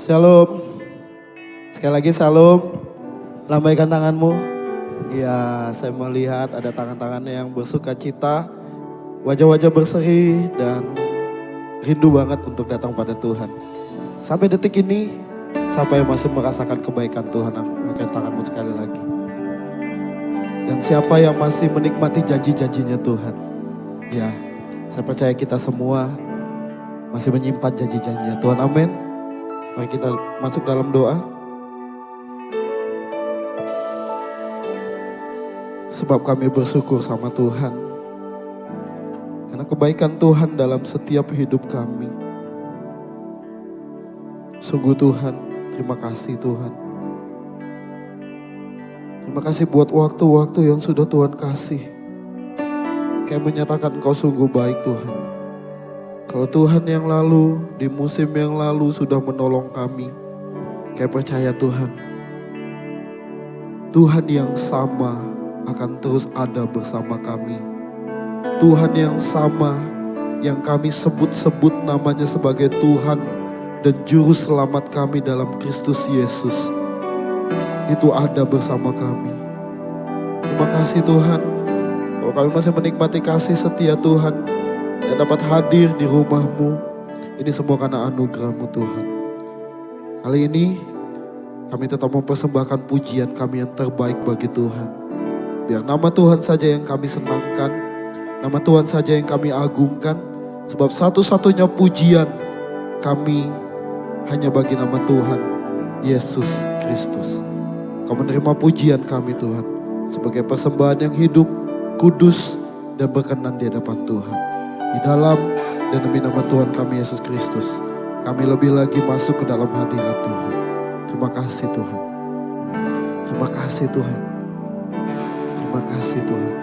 Shalom. Sekali lagi shalom. Lambaikan tanganmu. Ya, saya melihat ada tangan-tangannya yang bersuka cita, wajah-wajah berseri dan rindu banget untuk datang pada Tuhan. Sampai detik ini, siapa yang masih merasakan kebaikan Tuhan, angkat tanganmu sekali lagi. Dan siapa yang masih menikmati janji-janjinya Tuhan. Ya, saya percaya kita semua masih menyimpan janji-janjinya Tuhan. Amin. Mari kita masuk dalam doa. Sebab kami bersyukur sama Tuhan. Karena kebaikan Tuhan dalam setiap hidup kami. Sungguh Tuhan, terima kasih Tuhan. Terima kasih buat waktu-waktu yang sudah Tuhan kasih. Kayak menyatakan Engkau sungguh baik Tuhan. Kalau Tuhan yang lalu, di musim yang lalu sudah menolong kami. Kayak percaya Tuhan. Tuhan yang sama akan terus ada bersama kami. Tuhan yang sama yang kami sebut-sebut namanya sebagai Tuhan dan Juru Selamat kami dalam Kristus Yesus. Itu ada bersama kami. Terima kasih Tuhan. Kalau kami masih menikmati kasih setia Tuhan yang dapat hadir di rumah-Mu, ini semua karena anugerah-Mu Tuhan. Kali ini kami tetap mempersembahkan pujian kami yang terbaik bagi Tuhan. Biar nama Tuhan saja yang kami senangkan, nama Tuhan saja yang kami agungkan, sebab satu-satunya pujian kami hanya bagi nama Tuhan, Yesus Kristus. Kau menerima pujian kami Tuhan, sebagai persembahan yang hidup, kudus, dan berkenan di hadapan Tuhan. Di dalam dan demi nama Tuhan kami Yesus Kristus, kami lebih lagi masuk ke dalam hadirat Tuhan. Terima kasih Tuhan. Terima kasih Tuhan. Terima kasih Tuhan.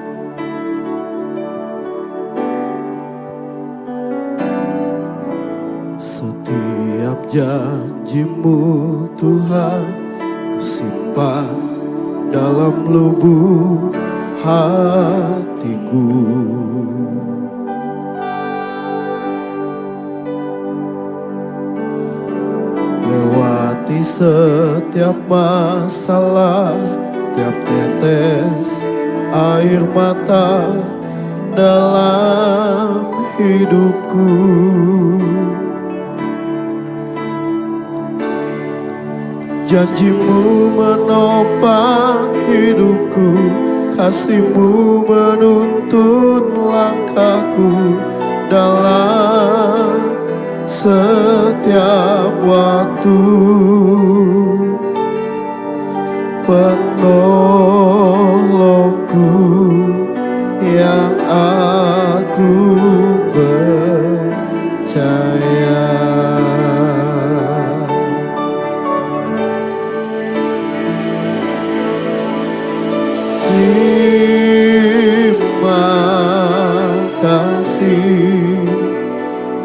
Setiap janji-Mu Tuhan, kusimpan dalam lubuk hatiku. Lewati setiap masalah, setiap tetes air mata dalam hidupku. Janji-Mu menopang hidupku, kasih-Mu menuntun langkahku dalam setiap waktu. Penolongku yang aku percaya. Terima kasih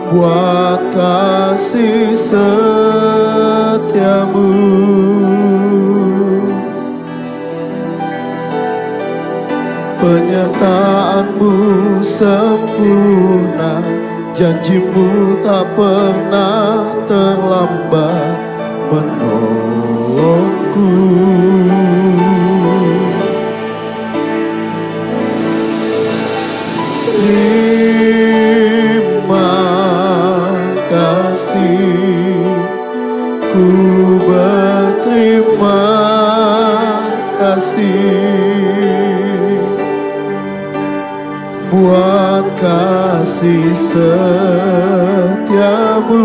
buat kasih setiamu. Penyertaan-Mu sempurna, janji-Mu tak pernah terlambat menolongku. Terima kasih, ku berterima kasih buat kasih setiamu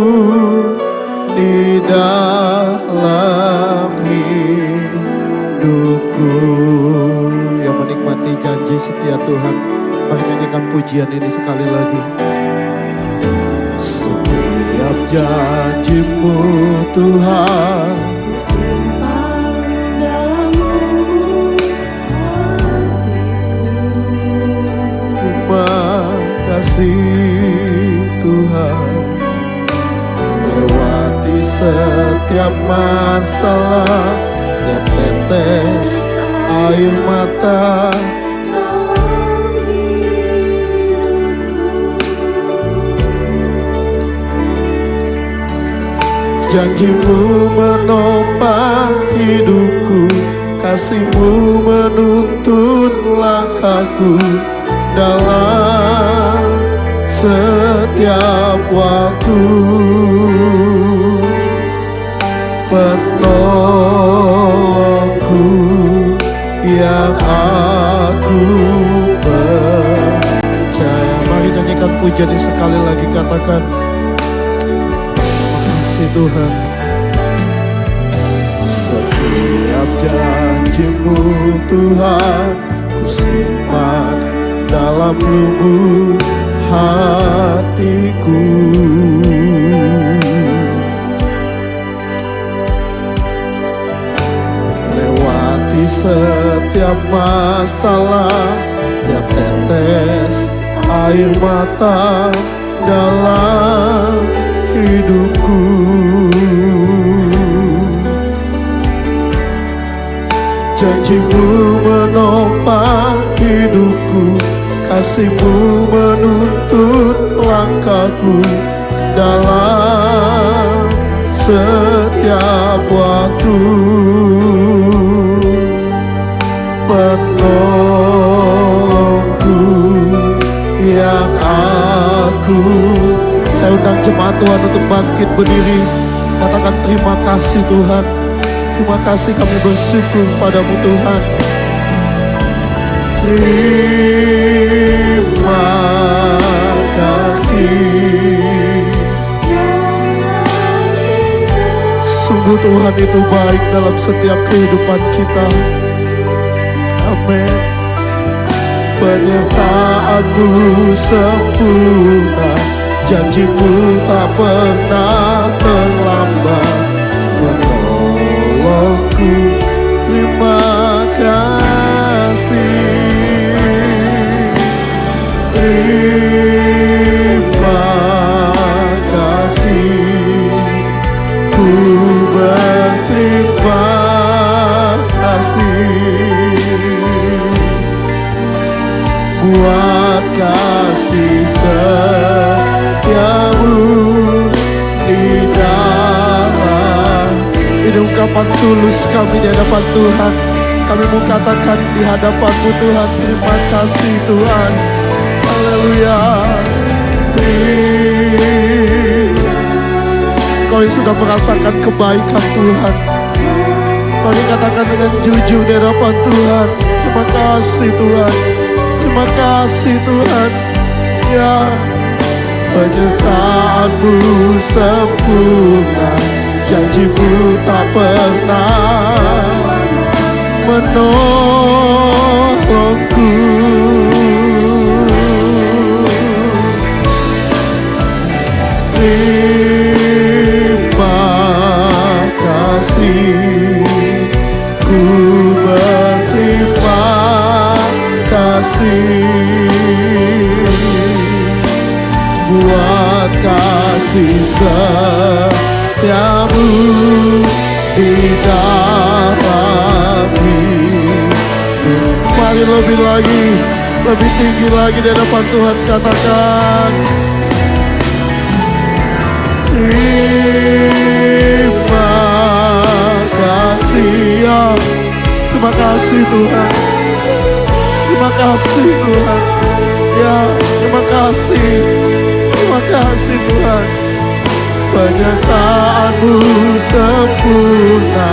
di dalam hidupku. Yang menikmati janji setia Tuhan, mari nyanyikan pujian ini sekali lagi. Setiap janji-Mu Tuhan, simpan dalam lubuk hatiku. terima kasih Tuhan. Lewati setiap masalah, setiap tetes air mata Janjimu menopang hidupku, kasihmu menuntun langkahku dalam setiap waktu. Penolongku yang aku percaya. Mari nyanyikan pujian ini sekali lagi, katakan Tuhan. Setiap janjimu Tuhan ku simpan dalam lubuk hatiku. Lewati setiap masalah, tiap tetes air mata dalam hidupku. Janjimu menopang hidupku, kasihmu menuntun langkahku dalam setiap waktu. Penolongku yang aku. Saya undang jemaat Tuhan untuk bangkit berdiri. Katakan terima kasih Tuhan. Terima kasih, kami bersyukur padamu Tuhan. Terima kasih. Sungguh Tuhan itu baik dalam setiap kehidupan kita. Amin. Penyertaan-Mu sempurna, janji-Mu tak pernah terlambat menolongku. Terima kasih. Terima kasih. Ku berterima kasih buat kasih setiamu di dalam. Ini ungkapan tulus kami di hadapan Tuhan. Kami mau katakan di hadapan-Mu Tuhan, terima kasih Tuhan. Haleluya. Kau yang sudah merasakan kebaikan Tuhan, mari katakan dengan jujur di hadapan Tuhan, terima kasih Tuhan. Terima kasih Tuhan. Ya, penyertaan-Mu sempurna, janji-Mu tak pernah menolongku. Terima kasih. Ku berterima kasih buat kasih setiamu di dalam hidup. Mari lebih lagi, lebih tinggi lagi di hadapan Tuhan, katakan terima kasih. Ya, terima kasih Tuhan. Terima kasih Tuhan. Ya, terima kasih. Terima kasih Tuhan. Penyertaan-Mu sempurna,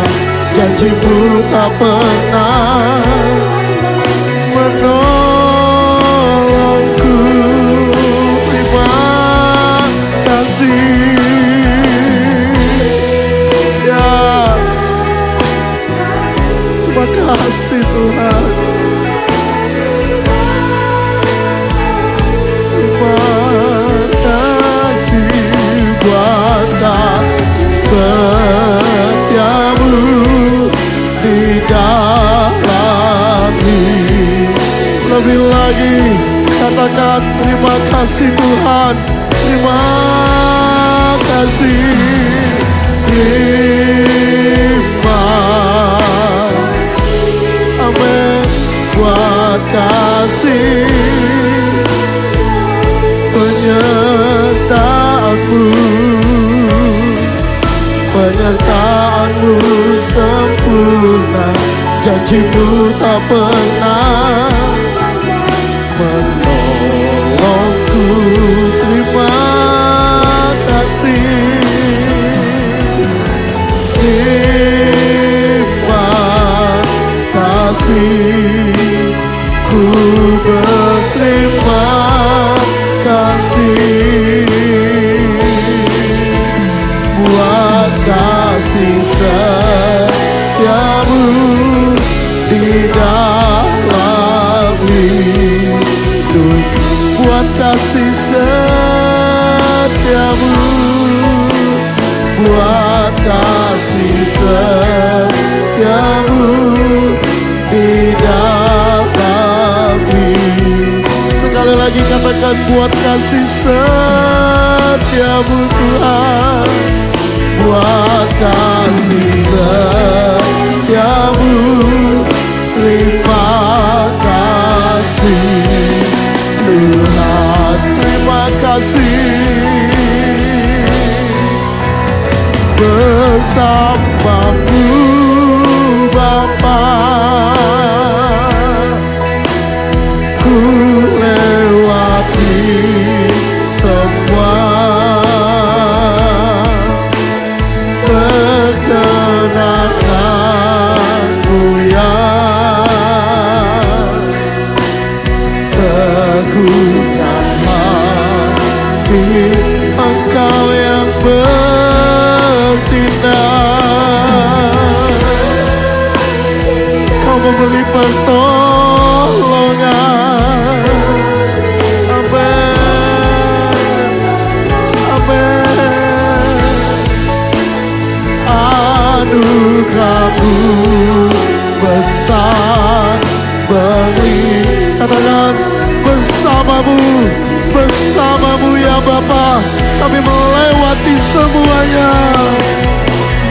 janji-Mu tak pernah menolongku. Terima kasih. Ya, terima kasih Tuhan. Setiamu di dalam hidup. Lebih lagi katakan terima kasih Tuhan. Terima kasih. Terima. Amin. Buat kasih penyertaan-Mu, janjimu tak pernah menolongku. Terima kasih, terima kasih, ku berterima kasih buat kasih setiamu di dalam hidup, buat kasih setiamu, buat kasih setiamu di dalam hidup. Sekali lagi katakan, buat kasih setiamu Tuhan, buat kasih setiamu, terima kasih Tuhan, terima kasih. Bersamamu Bapa, ku lewati semua perkenananmu yang teguhkan hati, Engkau yang bertindak, Kau memberi pertolongan. Amin, amin. Anugerahmu besar beri, katakan, bersamamu, bersamamu ya Bapa, kami melewati semuanya.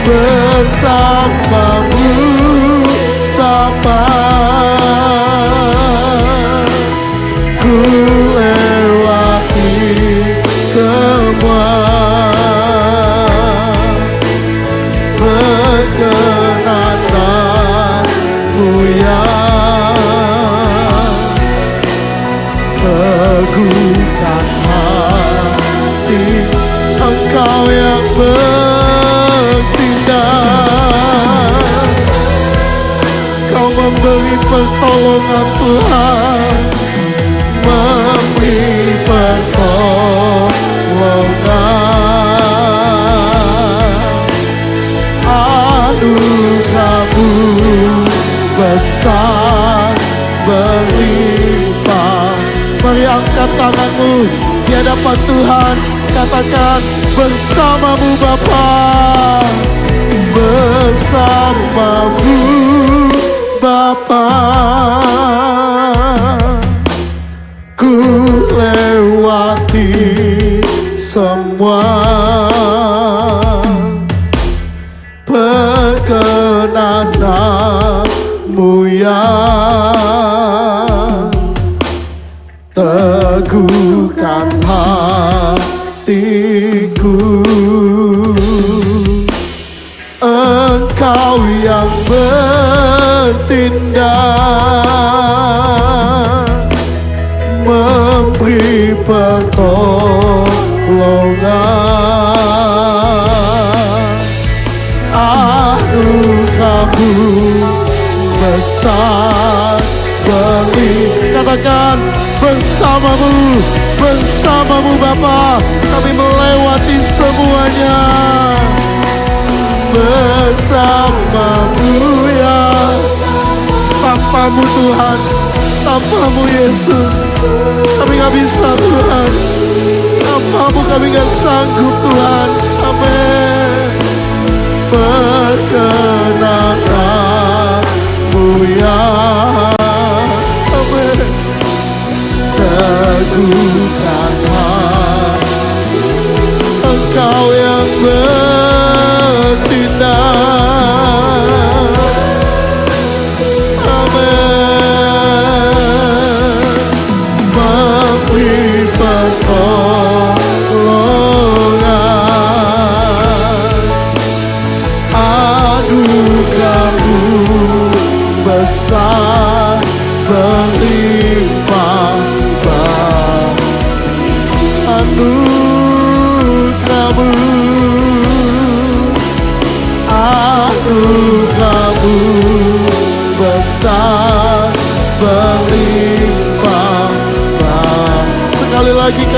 Bersamamu Bapa, ku lewati semua perkenananmu yang teguhkan hati, Engkau yang bertindak, Kau memberi pertolongan Tuhan, memberi pertolongan. Anugerahmu besar berlimpah. Mari angkat tanganmu di hadapan Tuhan, katakan, bersamamu Bapa, bersamamu Bapa, ku lewati semua perkenananmu yang teguhkan hatiku. Engkau yang bertindak, memberi pertolongan. Anugerahmu besar beri, katakan, bersamamu, bersamamu Bapa, kami melewati semuanya. Bersamamu ya, tanpamu Tuhan, tanpamu Yesus, kami gak bisa Tuhan, tanpamu kami gak sanggup Tuhan. Amin. Perkenananmu ya, amin, teguhkan hati, Engkau yang bertindak, amin, memberi pertolongan.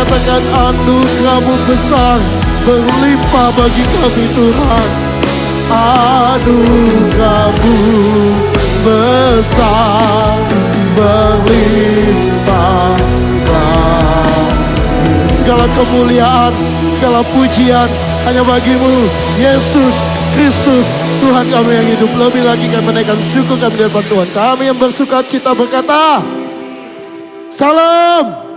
katakan anugerah-Mu besar, berlimpah bagi kami Tuhan. Anugerah-Mu besar, berlimpah bagi. Segala kemuliaan, segala pujian hanya bagi-Mu, Yesus Kristus, Tuhan kami yang hidup. Lebih lagi kami menaikkan syukur kami di hadapan Tuhan. Kami yang bersuka cita berkata, Salam.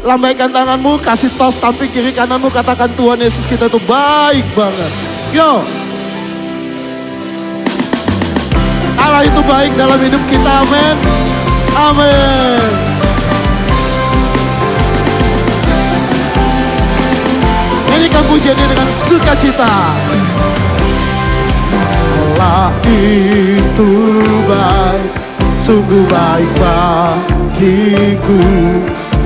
Lambaikan tanganmu, kasih tos samping kiri kananmu, katakan Tuhan Yesus kita tuh baik banget. Yo. Allah itu baik dalam hidup kita, amin. Amin. Nyanyikan pujian ini dengan sukacita. Allah itu baik, sungguh baik bagiku.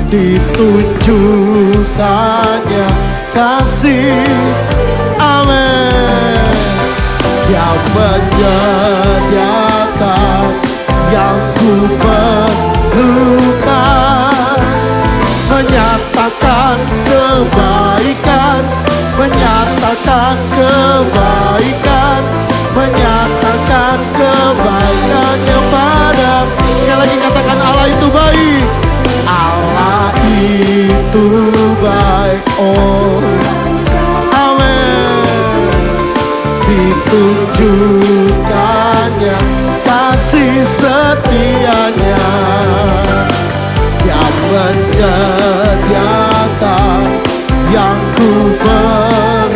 Ditunjukkannya kasih, amin. Yang menyediakan yang ku perlukan, menyatakan kebaikan, menyatakan kebaikan, menyatakan kebaikannya pada. Sekali lagi katakan Allah itu baik. Allah itu baik, oh amin. Ditunjukkannya kasih setianya, yang menyediakan yang ku perlukan,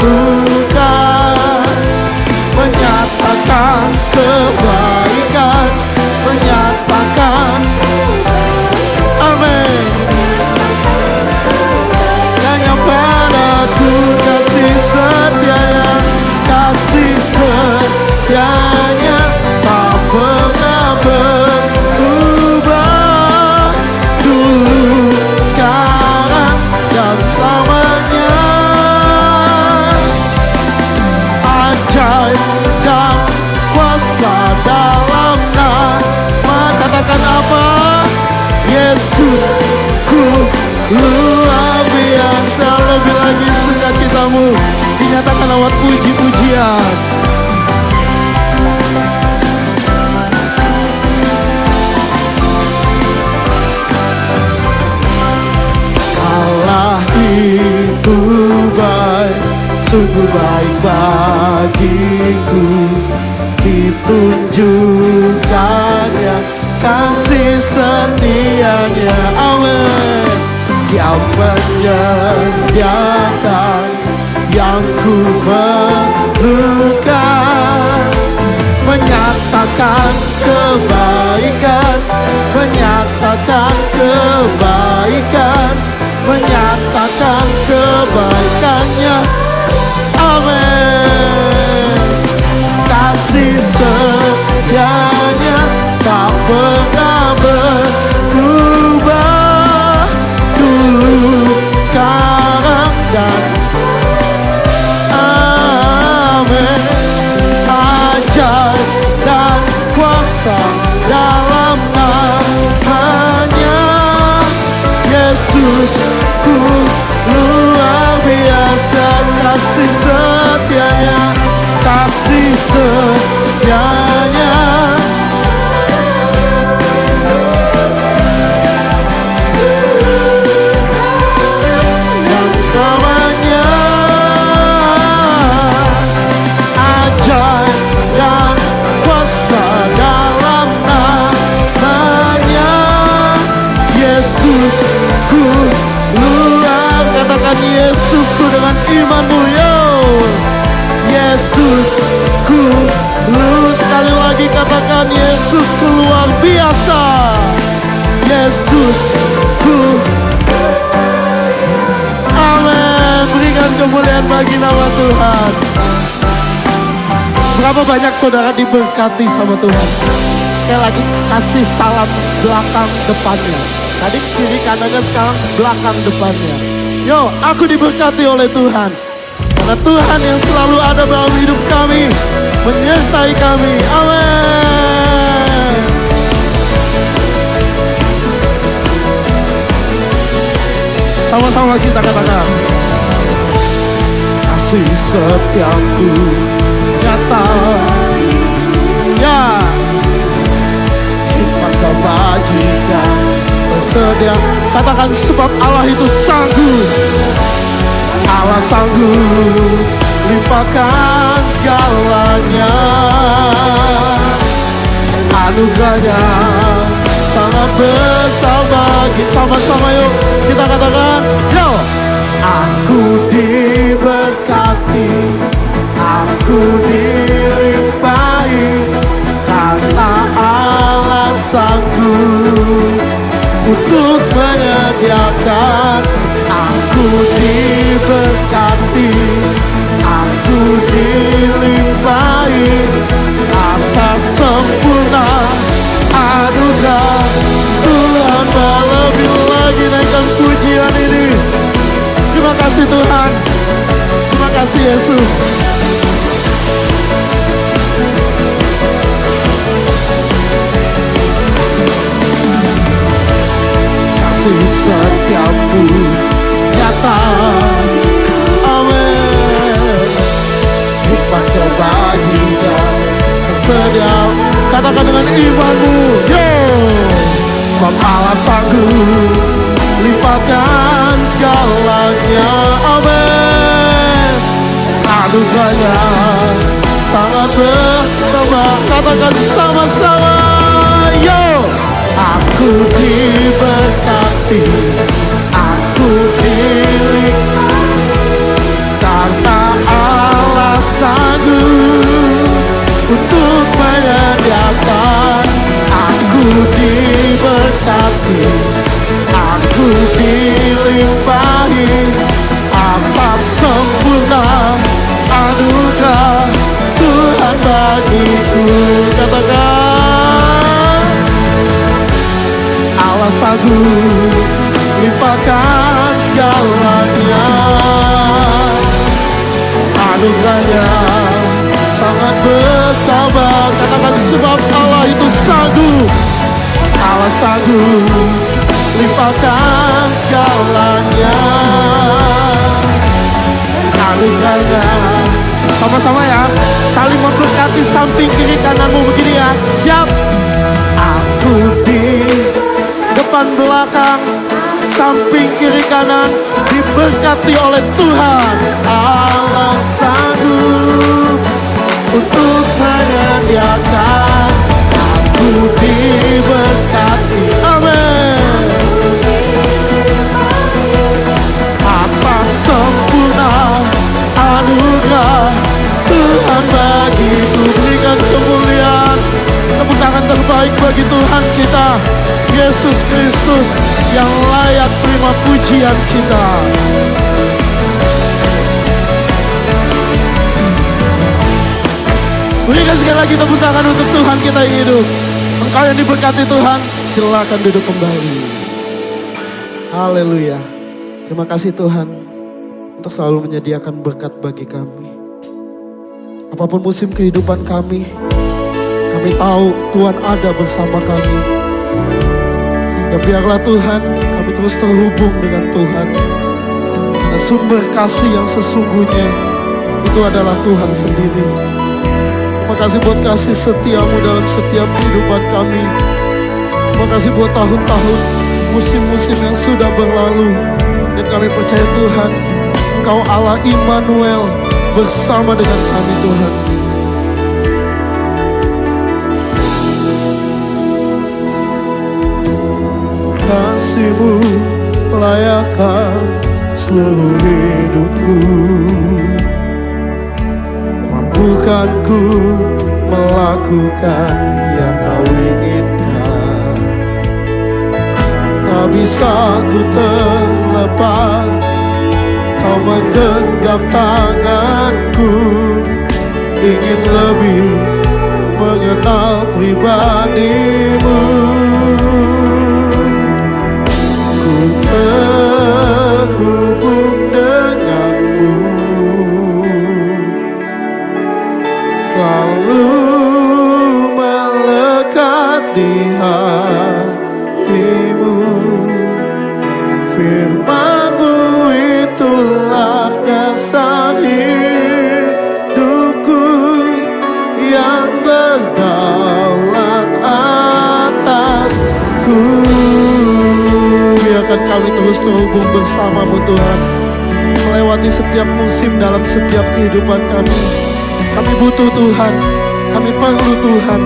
menyatakan kebaikan, menyatakan amin. Yang padaku kasih setianya, kasih setianya tak pernah berubah. Dulu, sekarang, dan selamanya. Ajaib dan kuasa dalam nama. Katakan apa? Yesusku luar biasa. Lebih lagi sukacitamu dinyatakan lewat puji-pujian. Allah itu baik, sungguh baik bagiku. Ditunjukkannya kasih setianya, amin. Yang menyediakan yang ku perlukan, menyatakan kebaikan, menyatakan kebaikan, menyatakan kebaikannya, amin. Kasih setianya tak pernah berubah. Dulu, sekarang, dan amin. Ajaib dan kuasa dalam namanya. Yesusku luar biasa, kasih setianya, kasih setianya. Dan selamanya. Ajaib dan kuasa dalam namanya. Yesusku luar, katakan Yesusku dengan imanmu, yo. Yesusku lu, sekali lagi katakan Yesusku luar biasa. Yesusku, amin. Berikan kemuliaan bagi nama Tuhan. Berapa banyak saudara diberkati sama Tuhan? Sekali lagi kasih salam belakang depannya. Tadi kiri kanannya, sekarang belakang depannya. Yo, aku diberkati oleh Tuhan. Karena Tuhan yang selalu ada dalam hidup kami, menyertai kami. Amin. Sama-sama kita katakan. Kasih setiamu nyata, ya, hikmat kebajikan bersedia. Katakan sebab Allah itu sanggup, Allah sanggup limpahkan segalanya. Anugerahnya sangat besar bagi. Sama-sama yuk kita katakan, yo. Aku diberkati, aku dilimpahi, karena Allah sanggup untuk menyediakan. Aku diberkati, aku dilimpahi, atas sempurna anugerah Tuhan. Lebih lagi naikkan pujian ini. Terima kasih Tuhan, terima kasih Yesus. Kasih setiamu nyata, amin. Hikmat kebajikan tersedia. Katakan dengan imanmu, yo. Sebab Allah sanggup limpahkan segalanya, amin. Anugerahnya sangat bertambah. Katakan sama-sama, yo. Aku diberkati, aku dilimpahi, karena Allah sanggup untuk menyediakan. Aku diberkati, aku dilimpahi, atas sempurna anugerah Tuhan bagiku. Katakan, Allah sanggup limpahkan segalanya. Anugerahnya sangat besar. Katakan sebab Allah itu sanggup, Allah sanggup limpahkan segalanya. Anugerahnya. Sama-sama ya, saling memberkati samping kiri kananmu begini ya. Siap. Aku di depan belakang, samping kiri kanan diberkati oleh Tuhan. Allah sanggup untuk menyediakan. Aku diberkati, amin. Atas sempurna anugerah Tuhan bagiku. Berikan kemuliaan, tepuk tangan terbaik bagi Tuhan kita, Yesus Kristus, yang layak terima pujian kita. Berikan sekali lagi tepuk tangan untuk Tuhan kita yang hidup. Engkau yang diberkati Tuhan, silakan duduk kembali. Haleluya. Terima kasih Tuhan untuk selalu menyediakan berkat bagi kami. Apapun musim kehidupan kami tahu Tuhan ada bersama kami. Dan biarlah Tuhan, kami terus terhubung dengan Tuhan. Karena sumber kasih yang sesungguhnya itu adalah Tuhan sendiri. Terima kasih buat kasih setiamu dalam setiap kehidupan kami. Terima kasih buat tahun-tahun, musim-musim yang sudah berlalu. Dan kami percaya Tuhan, Engkau Allah Immanuel bersama dengan kami Tuhan. Kasih-Mu layakkan seluruh hidupku, mampukanku melakukan yang Kau inginkan. Tak bisa ku terlepas, Kau menggenggam tanganku, ingin lebih mengenal pribadi-Mu. Ku terhubung denganmu, selalu melekat di hatimu. Firman-Mu mampukan kami terus terhubung bersama-Mu Tuhan. Melewati setiap musim dalam setiap kehidupan kami. Kami butuh Tuhan, kami perlu Tuhan.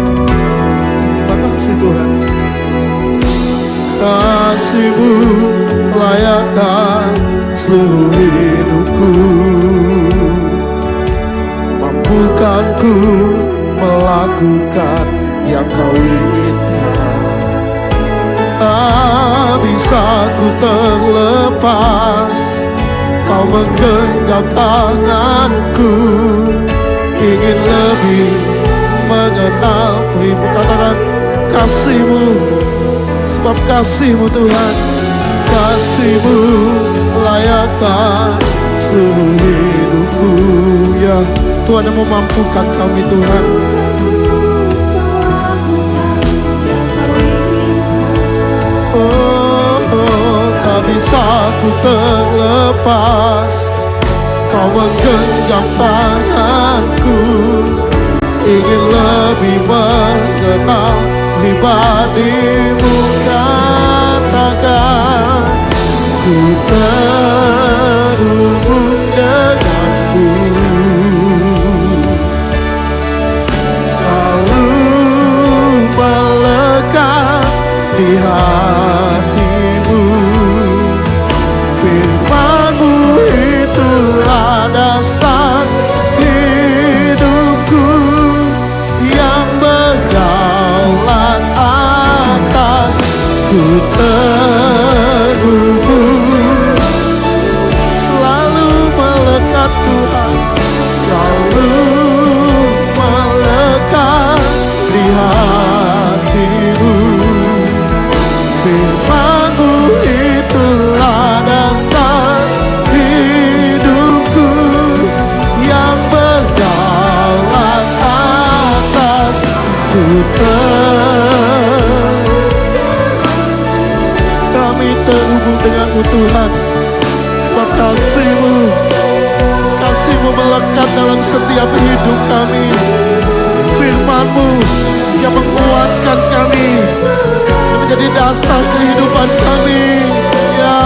Terima kasih Tuhan. Kasih-Mu layakkan seluruh hidupku. Mampukan ku melakukan yang Kau inginkan. Tak bisa ku terlepas, Kau menggenggam tanganku. Ingin lebih mengenal pribadi. Katakan kasih-Mu, sebab kasih-Mu Tuhan. Kasih-Mu layakkan seluruh hidupku. Ya Tuhan yang memampukan kami Tuhan. Tak bisa ku terlepas, Kau menggenggam tanganku. Ingin lebih mengenal pribadi-Mu. Katakan ku terhubung denganmu, selalu melekat di hatimu. Firman-Mu itulah dasar hidupku, yang berdaulat atas. Ku terhubung, selalu melekat Tuhan, selalu melekat di hatimu. Firman-Mu itulah dasar hidupku, yang berdaulat atas. Ku kami terhubung dengan-Mu Tuhan, sebab kasih-Mu, kasih-Mu melekat dalam setiap hidup kami. Firman-Mu yang menguatkan kami, yang menjadi dasar kehidupan kami. Ya,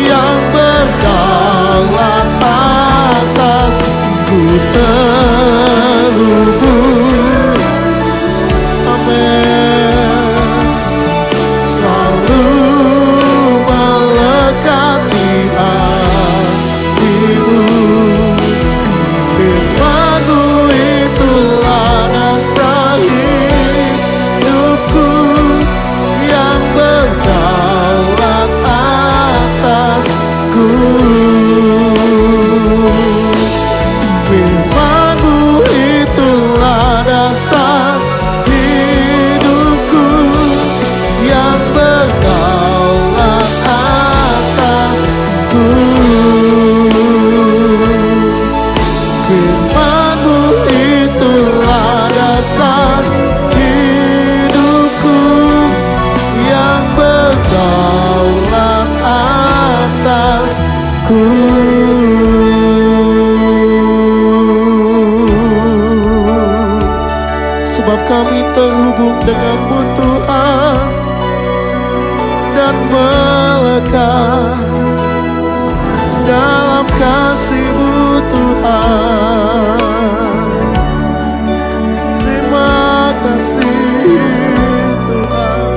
yang berdaulat atas. Ku terhubung, amin, selalu melekat di hatimu. Firman-Mu itulah dasar hidupku, yang berdaulat atasku. Firman-Mu itulah dasar hidupku, yang berdaulat atasku. Firman-Mu itulah dasar hidupku, yang berdaulat atasku. Sebab kami terhubung dengan-Mu Tuhan, dan melekat dalam kasih-Mu Tuhan. Terima kasih Tuhan.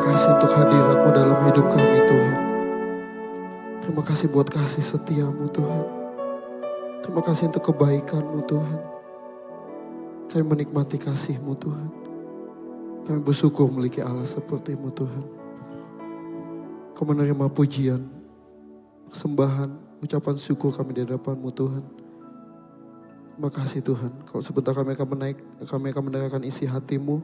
kasih untuk hadirat-Mu dalam hidup kami Tuhan. Terima kasih buat kasih setia-Mu Tuhan. Terima kasih untuk kebaikan-Mu Tuhan. Kami menikmati kasih-Mu Tuhan. Kami bersyukur memiliki Allah seperti-Mu Tuhan. Kau menerima pujian, persembahan, ucapan syukur kami di hadapan-Mu Tuhan. Terima kasih Tuhan. Kalau sebentar kami akan mendengarkan isi hati-Mu.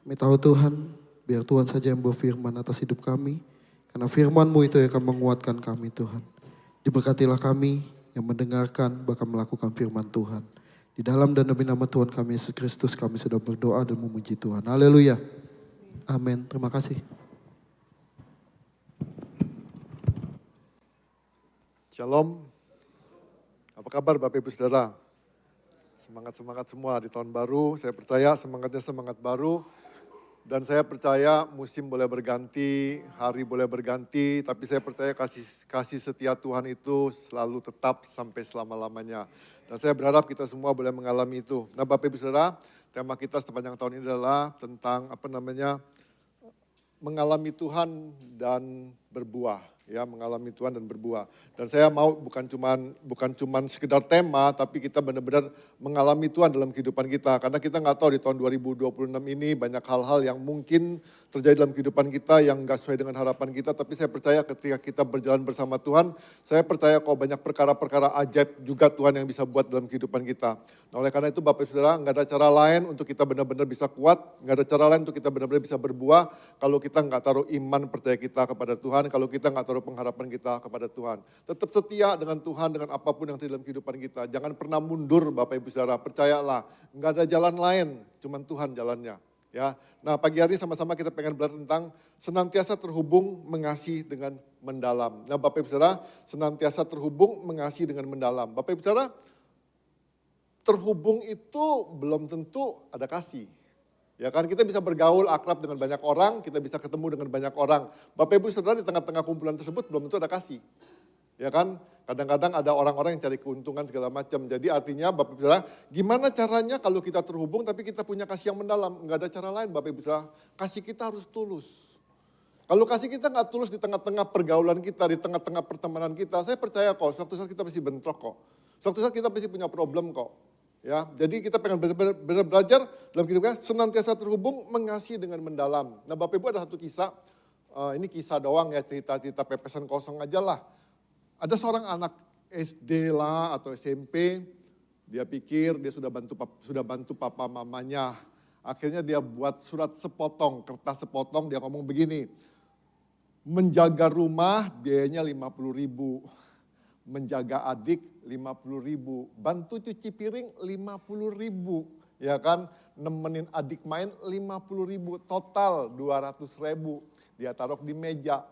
Kami tahu Tuhan, biar Tuhan saja yang berfirman atas hidup kami. Karena firman-Mu itu yang akan menguatkan kami Tuhan. Diberkatilah kami yang mendengarkan bahkan melakukan firman Tuhan. Di dalam dan demi nama Tuhan kami Yesus Kristus kami sudah berdoa dan memuji Tuhan. Haleluya. Amin. Terima kasih. Shalom, apa kabar Bapak Ibu Saudara? Semangat-semangat semua di tahun baru, saya percaya semangatnya semangat baru. Dan saya percaya musim boleh berganti, hari boleh berganti, tapi saya percaya kasih setia Tuhan itu selalu tetap sampai selama-lamanya. Dan saya berharap kita semua boleh mengalami itu. Nah Bapak Ibu Saudara, tema kita sepanjang tahun ini adalah tentang mengalami Tuhan dan berbuah. Ya, mengalami Tuhan dan berbuah. Dan saya mau bukan cuman sekedar tema, tapi kita benar-benar mengalami Tuhan dalam kehidupan kita. Karena kita nggak tahu di tahun 2026 ini banyak hal-hal yang mungkin terjadi dalam kehidupan kita yang nggak sesuai dengan harapan kita. Tapi saya percaya ketika kita berjalan bersama Tuhan, saya percaya kok banyak perkara-perkara ajaib juga Tuhan yang bisa buat dalam kehidupan kita. Nah oleh karena itu Bapak Ibu Saudara, nggak ada cara lain untuk kita benar-benar bisa kuat, nggak ada cara lain untuk kita benar-benar bisa berbuah kalau kita nggak taruh iman percaya kita kepada Tuhan, kalau kita nggak taruh pengharapan kita kepada Tuhan. Tetap setia dengan Tuhan dengan apapun yang terjadi dalam kehidupan kita. Jangan pernah mundur Bapak Ibu Saudara, percayalah. Nggak ada jalan lain, cuman Tuhan jalannya. Ya, nah pagi hari sama-sama kita pengen belajar tentang senantiasa terhubung mengasihi dengan mendalam. Nah Bapak Ibu Saudara, senantiasa terhubung mengasihi dengan mendalam. Bapak Ibu Saudara, terhubung itu belum tentu ada kasih. Ya kan, kita bisa bergaul akrab dengan banyak orang, kita bisa ketemu dengan banyak orang. Bapak Ibu Saudara di tengah-tengah kumpulan tersebut belum tentu ada kasih. Ya kan, kadang-kadang ada orang-orang yang cari keuntungan segala macam. Jadi artinya Bapak Ibu Saudara, gimana caranya kalau kita terhubung tapi kita punya kasih yang mendalam? Enggak ada cara lain Bapak Ibu Saudara, kasih kita harus tulus. Kalau kasih kita nggak tulus di tengah-tengah pergaulan kita, di tengah-tengah pertemanan kita, saya percaya kok, suatu saat kita pasti bentrok kok. Suatu saat kita pasti punya problem kok. Ya, jadi kita pengen benar-benar belajar dalam kehidupan senantiasa terhubung mengasihi dengan mendalam. Nah Bapak Ibu ada satu kisah, ini kisah doang ya, cerita-cerita pepesan kosong aja lah. Ada seorang anak SD lah atau SMP, dia pikir dia sudah bantu papa mamanya. Akhirnya dia buat surat sepotong, kertas sepotong, dia ngomong begini, menjaga rumah biayanya 50.000. Menjaga adik 50.000, bantu cuci piring 50.000, ya kan, nemenin adik main 50.000, total 200.000, dia taruh di meja,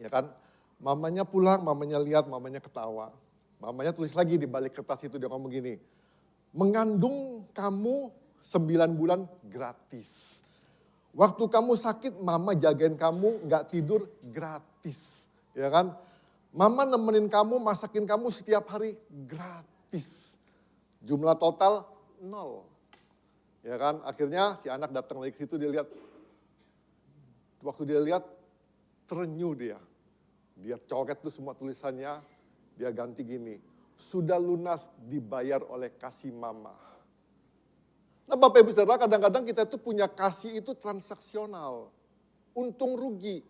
ya kan, mamanya pulang, mamanya lihat, mamanya ketawa, mamanya tulis lagi di balik kertas itu dia ngomong gini, mengandung kamu 9 bulan gratis, waktu kamu sakit mama jagain kamu nggak tidur gratis, ya kan. Mama nemenin kamu, masakin kamu setiap hari gratis. Jumlah total 0. Ya kan, akhirnya si anak datang lagi ke situ, dia lihat. Waktu dia lihat, terenyuh dia. Dia coret tuh semua tulisannya, dia ganti gini. Sudah lunas dibayar oleh kasih mama. Nah Bapak Ibu Saudara, kadang-kadang kita itu punya kasih itu transaksional. Untung rugi.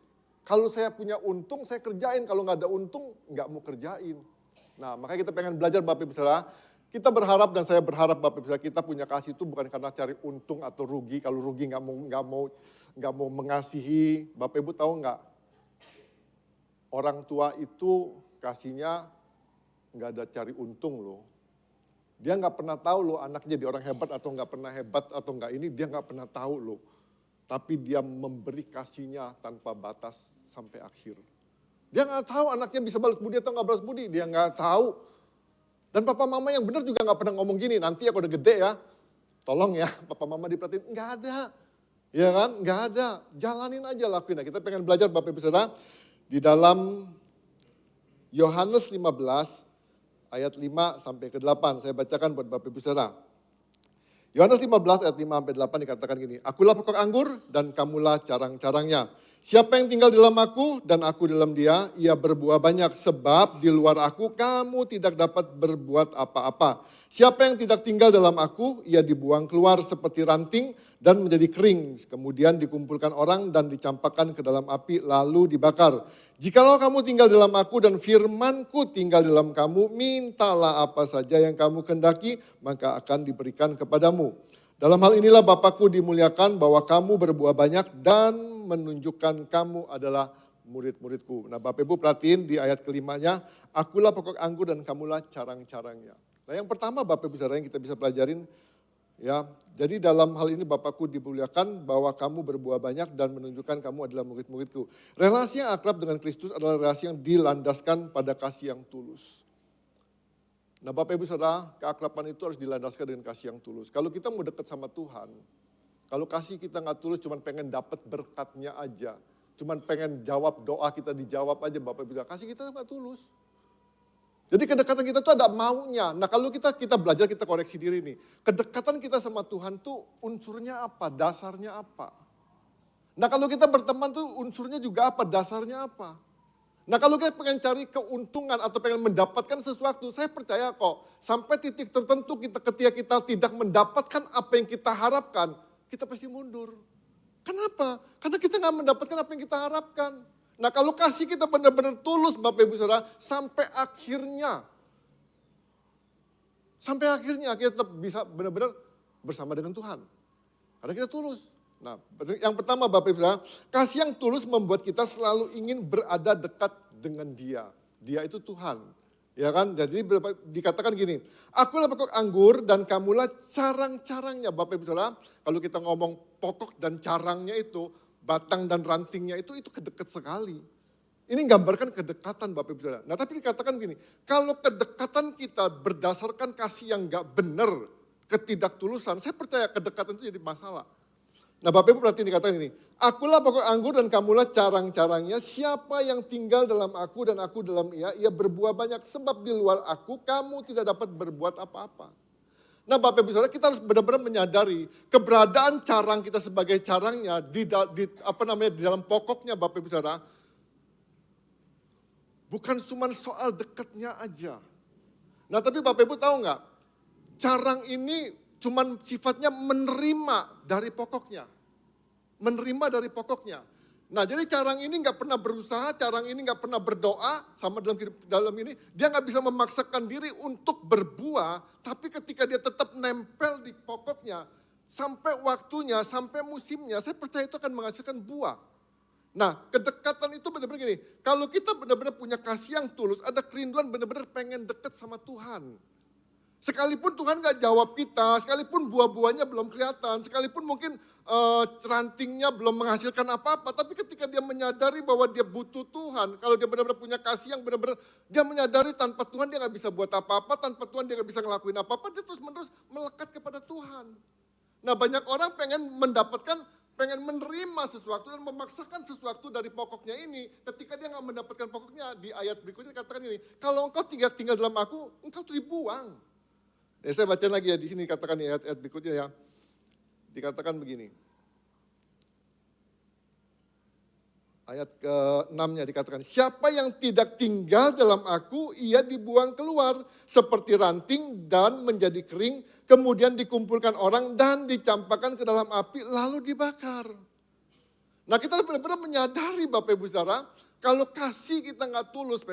Kalau saya punya untung, saya kerjain. Kalau nggak ada untung, nggak mau kerjain. Nah, makanya kita pengen belajar Bapak Ibu Saudara. Kita berharap dan saya berharap Bapak Ibu Saudara kita punya kasih itu bukan karena cari untung atau rugi. Kalau rugi nggak mau mengasihi. Bapak Ibu tahu nggak? Orang tua itu kasihnya nggak ada cari untung loh. Dia nggak pernah tahu loh anaknya jadi orang hebat atau nggak pernah hebat atau nggak ini. Dia nggak pernah tahu loh. Tapi dia memberi kasihnya tanpa batas sampai akhir. Dia nggak tahu anaknya bisa balas budi atau nggak balas budi, dia nggak tahu. Dan papa mama yang benar juga nggak pernah ngomong gini, nanti aku udah gede ya, tolong ya papa mama diperhatiin, nggak ada. Ya kan, nggak ada, jalanin aja lakuin. Nah, kita pengen belajar Bapak Ibu Saudara, di dalam Yohanes 15 ayat 5 sampai ke 8, saya bacakan buat Bapak Ibu Saudara. Yohanes 15 ayat 5-8 dikatakan gini, akulah pokok anggur dan kamulah carang-carangnya. Siapa yang tinggal di dalam aku dan aku dalam dia, ia berbuah banyak. Sebab di luar aku kamu tidak dapat berbuat apa-apa. Siapa yang tidak tinggal dalam aku, ia dibuang keluar seperti ranting dan menjadi kering. Kemudian dikumpulkan orang dan dicampakkan ke dalam api lalu dibakar. Jikalau kamu tinggal dalam aku dan firmanku tinggal dalam kamu, mintalah apa saja yang kamu kendaki, maka akan diberikan kepadamu. Dalam hal inilah Bapakku dimuliakan bahwa kamu berbuah banyak dan menunjukkan kamu adalah murid-muridku. Nah Bapak Ibu perhatiin di ayat kelimanya, akulah pokok anggur dan kamulah carang-carangnya. Nah yang pertama Bapak Ibu saudara yang kita bisa pelajarin, ya, jadi dalam hal ini Bapakku dimuliakan bahwa kamu berbuah banyak dan menunjukkan kamu adalah murid-muridku. Relasi yang akrab dengan Kristus adalah relasi yang dilandaskan pada kasih yang tulus. Nah Bapak Ibu Saudara, keakraban itu harus dilandaskan dengan kasih yang tulus. Kalau kita mau dekat sama Tuhan, kalau kasih kita nggak tulus cuma pengen dapat berkatnya aja, cuma pengen jawab doa kita dijawab aja Bapak Ibu Saudara, kasih kita nggak tulus. Jadi kedekatan kita tuh ada maunya. Nah kalau kita belajar, kita koreksi diri nih. Kedekatan kita sama Tuhan tuh unsurnya apa, dasarnya apa. Nah kalau kita berteman tuh unsurnya juga apa, dasarnya apa. Nah kalau kita pengen cari keuntungan atau pengen mendapatkan sesuatu, saya percaya kok sampai titik tertentu ketika kita tidak mendapatkan apa yang kita harapkan, kita pasti mundur. Kenapa? Karena kita nggak mendapatkan apa yang kita harapkan. Nah kalau kasih kita benar-benar tulus Bapak Ibu Saudara, sampai akhirnya kita tetap bisa benar-benar bersama dengan Tuhan. Karena kita tulus. Nah yang pertama Bapak Ibu Saudara, kasih yang tulus membuat kita selalu ingin berada dekat dengan Dia. Dia itu Tuhan. Ya kan, jadi dikatakan gini, akulah pokok anggur dan kamulah carang-carangnya. Bapak Ibu Saudara, kalau kita ngomong pokok dan carangnya itu, batang dan rantingnya itu kedeket sekali. Ini gambarkan kedekatan Bapak Ibu Saudara. Nah tapi dikatakan gini, kalau kedekatan kita berdasarkan kasih yang gak benar, ketidaktulusan, saya percaya kedekatan itu jadi masalah. Nah Bapak Ibu perhatiin dikatakan ini, akulah pokok anggur dan kamulah carang-carangnya, siapa yang tinggal dalam aku dan aku dalam ia berbuah banyak. Sebab di luar aku kamu tidak dapat berbuat apa-apa. Nah Bapak Ibu Saudara, kita harus benar-benar menyadari keberadaan carang kita sebagai carangnya di dalam pokoknya Bapak Ibu Saudara. Bukan cuma soal dekatnya aja. Nah tapi Bapak Ibu tahu nggak, carang ini cuma sifatnya menerima dari pokoknya. Menerima dari pokoknya. Nah jadi carang ini nggak pernah berusaha, carang ini nggak pernah berdoa sama dalam ini. Dia nggak bisa memaksakan diri untuk berbuah, tapi ketika dia tetap nempel di pokoknya, sampai waktunya, sampai musimnya, saya percaya itu akan menghasilkan buah. Nah kedekatan itu benar-benar gini, kalau kita benar-benar punya kasih yang tulus, ada kerinduan benar-benar pengen dekat sama Tuhan. Sekalipun Tuhan gak jawab kita, sekalipun buah-buahnya belum kelihatan, sekalipun mungkin rantingnya belum menghasilkan apa-apa, tapi ketika dia menyadari bahwa dia butuh Tuhan, kalau dia benar-benar punya kasih yang benar-benar, dia menyadari tanpa Tuhan dia gak bisa buat apa-apa, tanpa Tuhan dia gak bisa ngelakuin apa-apa, dia terus-menerus melekat kepada Tuhan. Nah banyak orang pengen menerima sesuatu dan memaksakan sesuatu dari pokoknya ini, ketika dia gak mendapatkan pokoknya, di ayat berikutnya dikatakan ini, kalau engkau tinggal dalam aku, engkau tuh dibuang. Ya, saya baca lagi ya, di sini dikatakan di ayat-ayat berikutnya ya. Dikatakan begini. Ayat ke-6-nya dikatakan, siapa yang tidak tinggal dalam aku, ia dibuang keluar seperti ranting dan menjadi kering, kemudian dikumpulkan orang dan dicampakkan ke dalam api lalu dibakar. Nah kita benar-benar menyadari Bapak Ibu Saudara, kalau kasih kita nggak tulus,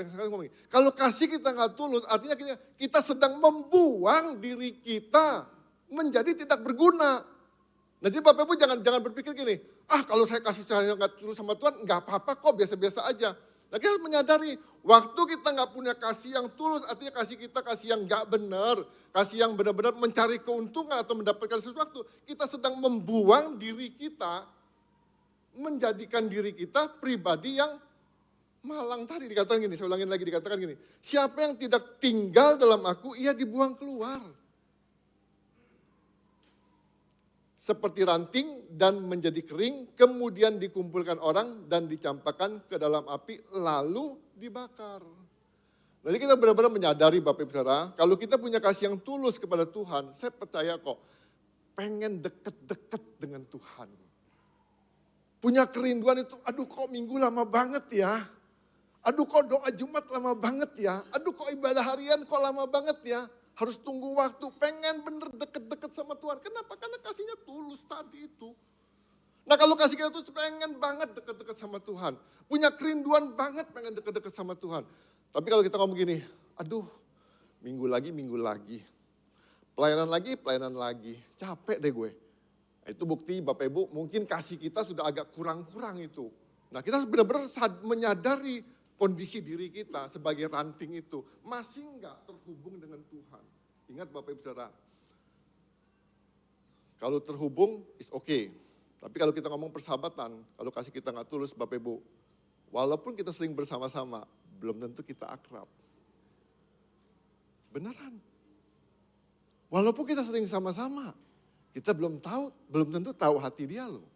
kalau kasih kita nggak tulus, artinya kita sedang membuang diri kita menjadi tidak berguna. Jadi Bapak Ibu jangan berpikir gini, kalau saya kasih saya nggak tulus sama Tuhan, nggak apa-apa kok, biasa-biasa aja. Nah kita harus menyadari, waktu kita nggak punya kasih yang tulus, artinya kasih kita kasih yang nggak benar, kasih yang benar-benar mencari keuntungan atau mendapatkan sesuatu, kita sedang membuang diri kita, menjadikan diri kita pribadi yang malang. Tadi dikatakan gini, saya ulangin lagi, dikatakan gini, siapa yang tidak tinggal dalam aku, ia dibuang keluar. Seperti ranting dan menjadi kering, kemudian dikumpulkan orang dan dicampakkan ke dalam api, lalu dibakar. Jadi kita benar-benar menyadari Bapak Ibu Saudara, kalau kita punya kasih yang tulus kepada Tuhan, saya percaya kok, pengen deket-deket dengan Tuhan. Punya kerinduan itu, aduh kok minggu lama banget ya. Aduh kok doa Jumat lama banget ya. Aduh kok ibadah harian kok lama banget ya. Harus tunggu waktu, pengen bener deket-deket sama Tuhan. Kenapa? Karena kasihnya tulus tadi itu. Nah kalau kasih kita tuh pengen banget deket-deket sama Tuhan. Punya kerinduan banget pengen deket-deket sama Tuhan. Tapi kalau kita ngomong gini, aduh minggu lagi. Pelayanan lagi, capek deh gue. Nah, itu bukti Bapak Ibu mungkin kasih kita sudah agak kurang-kurang itu. Nah kita harus benar-benar menyadari kondisi diri kita sebagai ranting itu. Masih enggak terhubung dengan Tuhan. Ingat Bapak Ibu Saudara, kalau terhubung is okay. Tapi kalau kita ngomong persahabatan, kalau kasih kita nggak tulus Bapak Ibu, walaupun kita sering bersama-sama, belum tentu kita akrab. Beneran. Walaupun kita sering sama-sama, kita belum tentu tahu hati dia loh.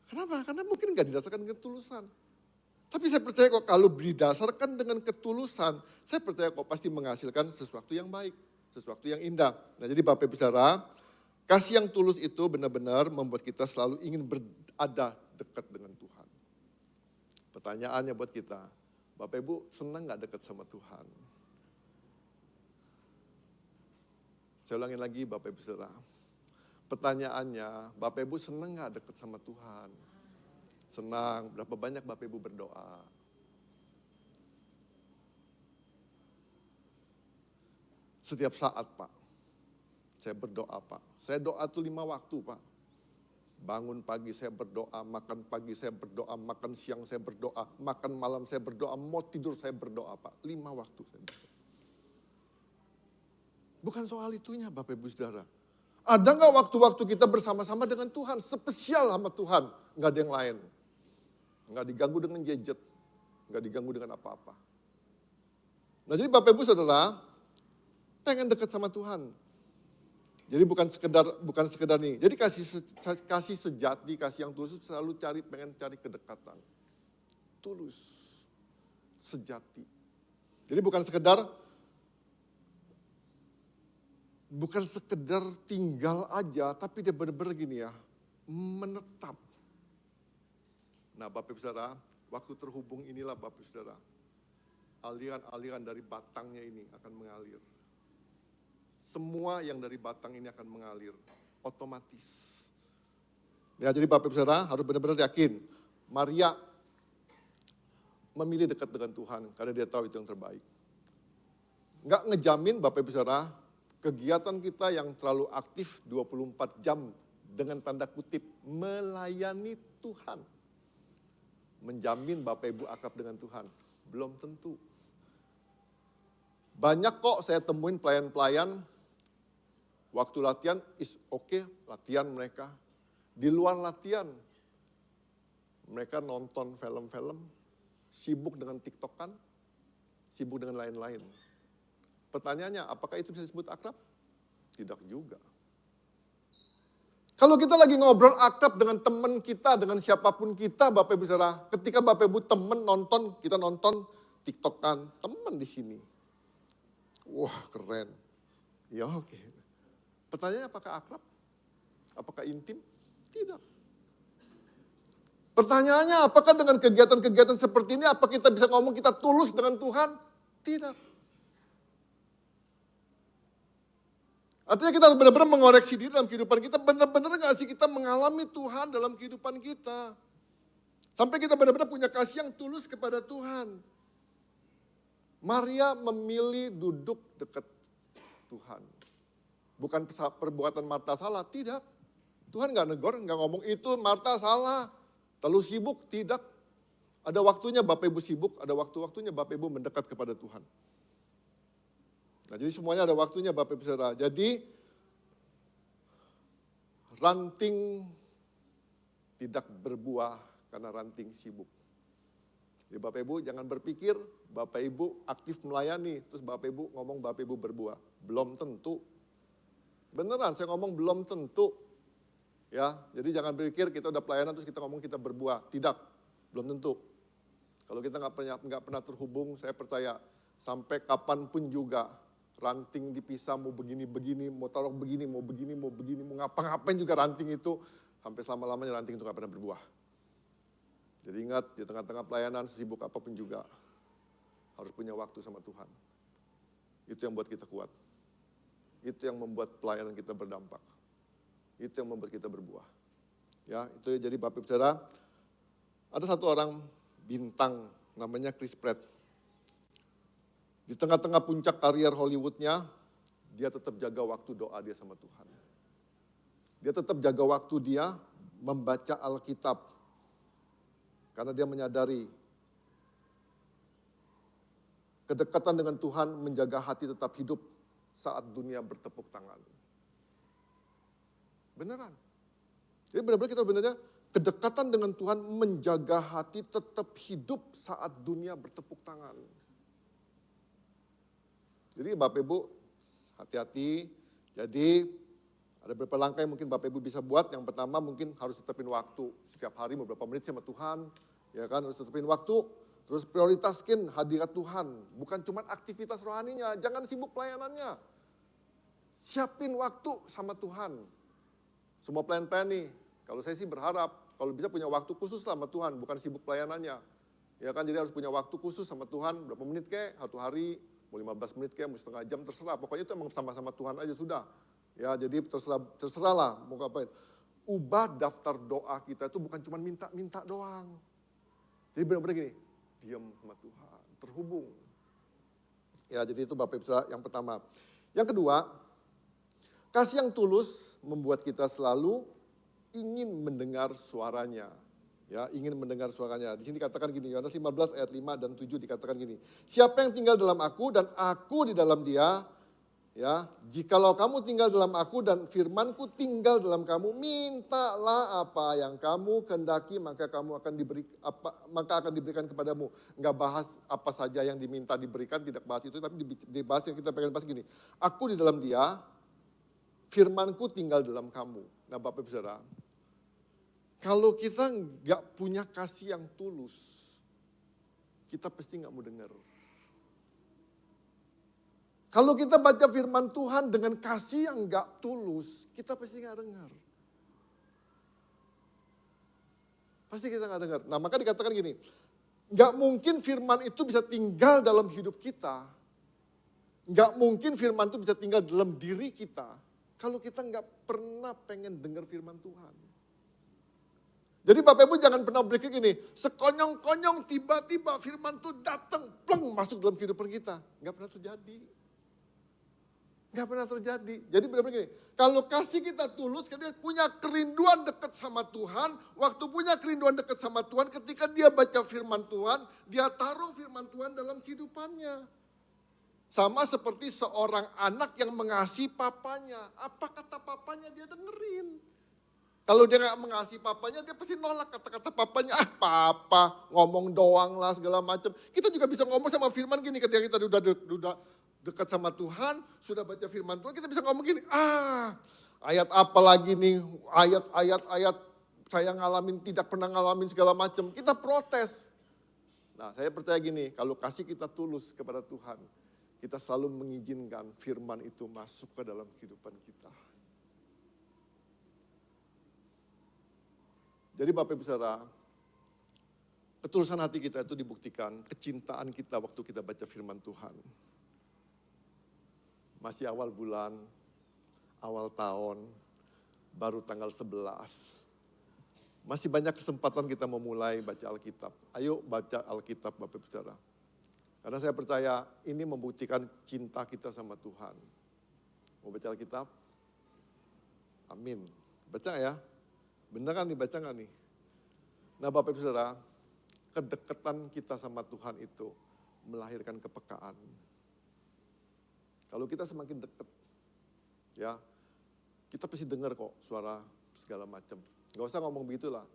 Kenapa? Karena mungkin nggak didasarkan ketulusan. Tapi saya percaya kok kalau didasarkan dengan ketulusan, saya percaya kok pasti menghasilkan sesuatu yang baik, sesuatu yang indah. Nah jadi Bapak Ibu Saudara, kasih yang tulus itu benar-benar membuat kita selalu ingin berada dekat dengan Tuhan. Pertanyaannya buat kita, Bapak Ibu senang gak dekat sama Tuhan? Saya ulangin lagi Bapak Ibu Saudara. Pertanyaannya, Bapak Ibu senang gak dekat sama Tuhan? Senang, berapa banyak Bapak Ibu berdoa? Setiap saat Pak, saya berdoa Pak. Saya doa tuh 5 waktu Pak. Bangun pagi saya berdoa, makan pagi saya berdoa, makan siang saya berdoa, makan malam saya berdoa, mau tidur saya berdoa Pak. 5 waktu saya berdoa. Bukan soal itunya Bapak Ibu Saudara. Ada nggak waktu-waktu kita bersama-sama dengan Tuhan, spesial sama Tuhan, nggak ada yang lain. Nggak diganggu dengan gadget, nggak diganggu dengan apa-apa. Nah jadi Bapak Ibu Saudara, pengen dekat sama Tuhan. Jadi bukan sekedar nih. Jadi kasih sejati, kasih yang tulus itu selalu pengen cari kedekatan. Tulus, sejati. Jadi bukan sekedar tinggal aja, tapi dia benar-benar gini ya, menetap. Nah Bapak Ibu Saudara, waktu terhubung inilah Bapak Ibu Saudara, aliran-aliran dari batangnya ini akan mengalir. Semua yang dari batang ini akan mengalir, otomatis. Ya jadi Bapak Ibu Saudara harus benar-benar yakin, Maria memilih dekat dengan Tuhan karena dia tahu itu yang terbaik. Nggak ngejamin Bapak Ibu Saudara, kegiatan kita yang terlalu aktif 24 jam dengan tanda kutip melayani Tuhan. Menjamin Bapak Ibu akrab dengan Tuhan. Belum tentu. Banyak kok saya temuin pelayan-pelayan, waktu latihan is okay, latihan mereka. Di luar latihan, mereka nonton film-film, sibuk dengan TikTokan, sibuk dengan lain-lain. Pertanyaannya, apakah itu bisa disebut akrab? Tidak juga. Kalau kita lagi ngobrol akrab dengan teman kita, dengan siapapun kita, Bapak Ibu Saudara, ketika Bapak Ibu teman nonton, kita nonton TikTokan, teman di sini. Wah, keren. Ya oke. Pertanyaannya apakah akrab? Apakah intim? Tidak. Pertanyaannya apakah dengan kegiatan-kegiatan seperti ini, apa kita bisa ngomong kita tulus dengan Tuhan? Tidak. Artinya kita harus benar-benar mengoreksi diri dalam kehidupan kita. Benar-benar gak sih kita mengalami Tuhan dalam kehidupan kita. Sampai kita benar-benar punya kasih yang tulus kepada Tuhan. Maria memilih duduk dekat Tuhan. Bukan perbuatan Marta salah, tidak. Tuhan gak negor, gak ngomong itu Marta salah. Terlalu sibuk, tidak. Ada waktunya Bapak Ibu sibuk, ada waktu-waktunya Bapak Ibu mendekat kepada Tuhan. Nah jadi semuanya ada waktunya Bapak Ibu Saudara. Jadi ranting tidak berbuah karena ranting sibuk. Jadi Bapak Ibu jangan berpikir Bapak Ibu aktif melayani, terus Bapak Ibu ngomong Bapak Ibu berbuah. Belum tentu. Beneran saya ngomong belum tentu. Ya, jadi jangan berpikir kita udah pelayanan terus kita ngomong kita berbuah. Tidak, belum tentu. Kalau kita nggak pernah terhubung, saya percaya sampai kapanpun juga ranting dipisah, mau begini-begini, mau taruh begini, mau begini, mau begini, mau ngapa-ngapain juga ranting itu, sampai selama-lamanya ranting itu gak pernah berbuah. Jadi ingat, di tengah-tengah pelayanan, sesibuk apapun juga, harus punya waktu sama Tuhan. Itu yang buat kita kuat. Itu yang membuat pelayanan kita berdampak. Itu yang membuat kita berbuah. Ya, itu jadi Bapak Ibu Saudara, ada satu orang bintang namanya Chris Pratt. Di tengah-tengah puncak karier Hollywoodnya, dia tetap jaga waktu doa dia sama Tuhan. Dia tetap jaga waktu dia membaca Alkitab. Karena dia menyadari kedekatan dengan Tuhan menjaga hati tetap hidup saat dunia bertepuk tangan. Beneran. Jadi benar-benar kita sebenarnya kedekatan dengan Tuhan menjaga hati tetap hidup saat dunia bertepuk tangan. Jadi Bapak Ibu hati-hati. Jadi ada beberapa langkah yang mungkin Bapak Ibu bisa buat. Yang pertama mungkin harus tetapin waktu. Setiap hari beberapa menit sama Tuhan. Ya kan, harus tetapin waktu. Terus prioritaskan hadirat Tuhan. Bukan cuma aktivitas rohaninya. Jangan sibuk pelayanannya. Siapin waktu sama Tuhan. Semua plan-plan nih. Kalau saya sih berharap, kalau bisa punya waktu khusus sama Tuhan. Bukan sibuk pelayanannya. Ya kan, jadi harus punya waktu khusus sama Tuhan. Berapa menit kek, satu hari. Mau 15 menit kek, mau setengah jam, terserah. Pokoknya itu emang sama-sama Tuhan aja sudah. Ya, jadi terserahlah mau ngapain. Ubah daftar doa kita itu bukan cuma minta-minta doang. Jadi benar-benar gini, diam sama Tuhan, terhubung. Ya, jadi itu Bapak Ibu yang pertama. Yang kedua, kasih yang tulus membuat kita selalu ingin mendengar suaranya. Ya, ingin mendengar suaranya. Di sini dikatakan gini, Yohanes 15 ayat 5 dan 7 dikatakan gini. Siapa yang tinggal dalam aku dan aku di dalam dia, ya, jikalau kamu tinggal dalam aku dan firmanku tinggal dalam kamu, mintalah apa yang kamu kehendaki maka akan diberikan kepadamu. Enggak bahas apa saja yang diminta diberikan, tidak bahas itu, tapi dibahas yang kita pengen bahas gini. Aku di dalam dia, firmanku tinggal dalam kamu. Nah, Bapak Ibu Saudara, kalau kita nggak punya kasih yang tulus, kita pasti nggak mau dengar. Kalau kita baca firman Tuhan dengan kasih yang nggak tulus, kita pasti nggak dengar. Pasti kita nggak dengar. Nah, maka dikatakan gini, nggak mungkin firman itu bisa tinggal dalam hidup kita. Nggak mungkin firman itu bisa tinggal dalam diri kita kalau kita nggak pernah pengen dengar firman Tuhan. Jadi Bapak Ibu jangan pernah berpikir gini, sekonyong-konyong tiba-tiba firman itu datang, pleng, masuk dalam kehidupan kita. Nggak pernah terjadi. Nggak pernah terjadi. Jadi benar-benar gini, kalau kasih kita tulus, kita punya kerinduan dekat sama Tuhan, waktu punya kerinduan dekat sama Tuhan, ketika dia baca firman Tuhan, dia taruh firman Tuhan dalam kehidupannya. Sama seperti seorang anak yang mengasihi papanya. Apa kata papanya dia dengerin. Kalau dia nggak mengasihi papanya, dia pasti nolak kata-kata papanya. Ah, papa ngomong doang lah segala macam. Kita juga bisa ngomong sama firman gini ketika kita udah dekat sama Tuhan, sudah baca firman Tuhan, kita bisa ngomong gini. Ah, ayat apa lagi nih? Ayat saya ngalamin, tidak pernah ngalamin segala macam. Kita protes. Nah, saya percaya gini, kalau kasih kita tulus kepada Tuhan, kita selalu mengizinkan firman itu masuk ke dalam kehidupan kita. Jadi Bapak Ibu Saudara, ketulusan hati kita itu dibuktikan, kecintaan kita waktu kita baca firman Tuhan. Masih awal bulan, awal tahun, baru tanggal 11. Masih banyak kesempatan kita memulai baca Alkitab. Ayo baca Alkitab Bapak Ibu Saudara. Karena saya percaya ini membuktikan cinta kita sama Tuhan. Mau baca Alkitab? Amin. Baca ya? Beneran nih, baca nggak nih? Nah Bapak Ibu Saudara, kedekatan kita sama Tuhan itu melahirkan kepekaan. Kalau kita semakin dekat, ya kita pasti dengar kok suara segala macam. Gak usah ngomong begitulah.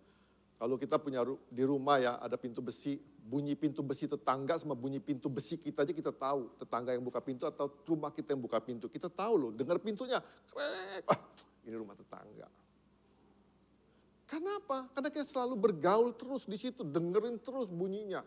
Kalau kita punya di rumah ya ada pintu besi, bunyi pintu besi tetangga sama bunyi pintu besi kita aja kita tahu. Tetangga yang buka pintu atau rumah kita yang buka pintu. Kita tahu loh, dengar pintunya, krek, ini rumah tetangga. Kenapa? Karena kita selalu bergaul terus di situ, dengerin terus bunyinya.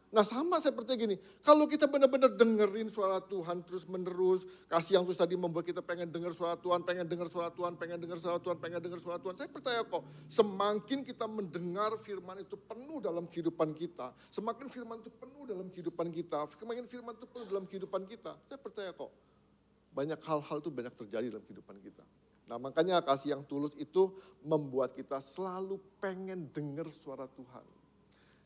Nah sama saya percaya gini, kalau kita benar-benar dengerin suara Tuhan terus menerus, kasih yang terus tadi membuat kita pengen dengar suara Tuhan, pengen dengar suara Tuhan, pengen dengar suara Tuhan, pengen dengar suara Tuhan. Saya percaya kok, semakin kita mendengar firman itu penuh dalam kehidupan kita, semakin firman itu penuh dalam kehidupan kita, semakin firman itu penuh dalam kehidupan kita, saya percaya kok, banyak hal-hal itu banyak terjadi dalam kehidupan kita. Nah makanya kasih yang tulus itu membuat kita selalu pengen dengar suara Tuhan.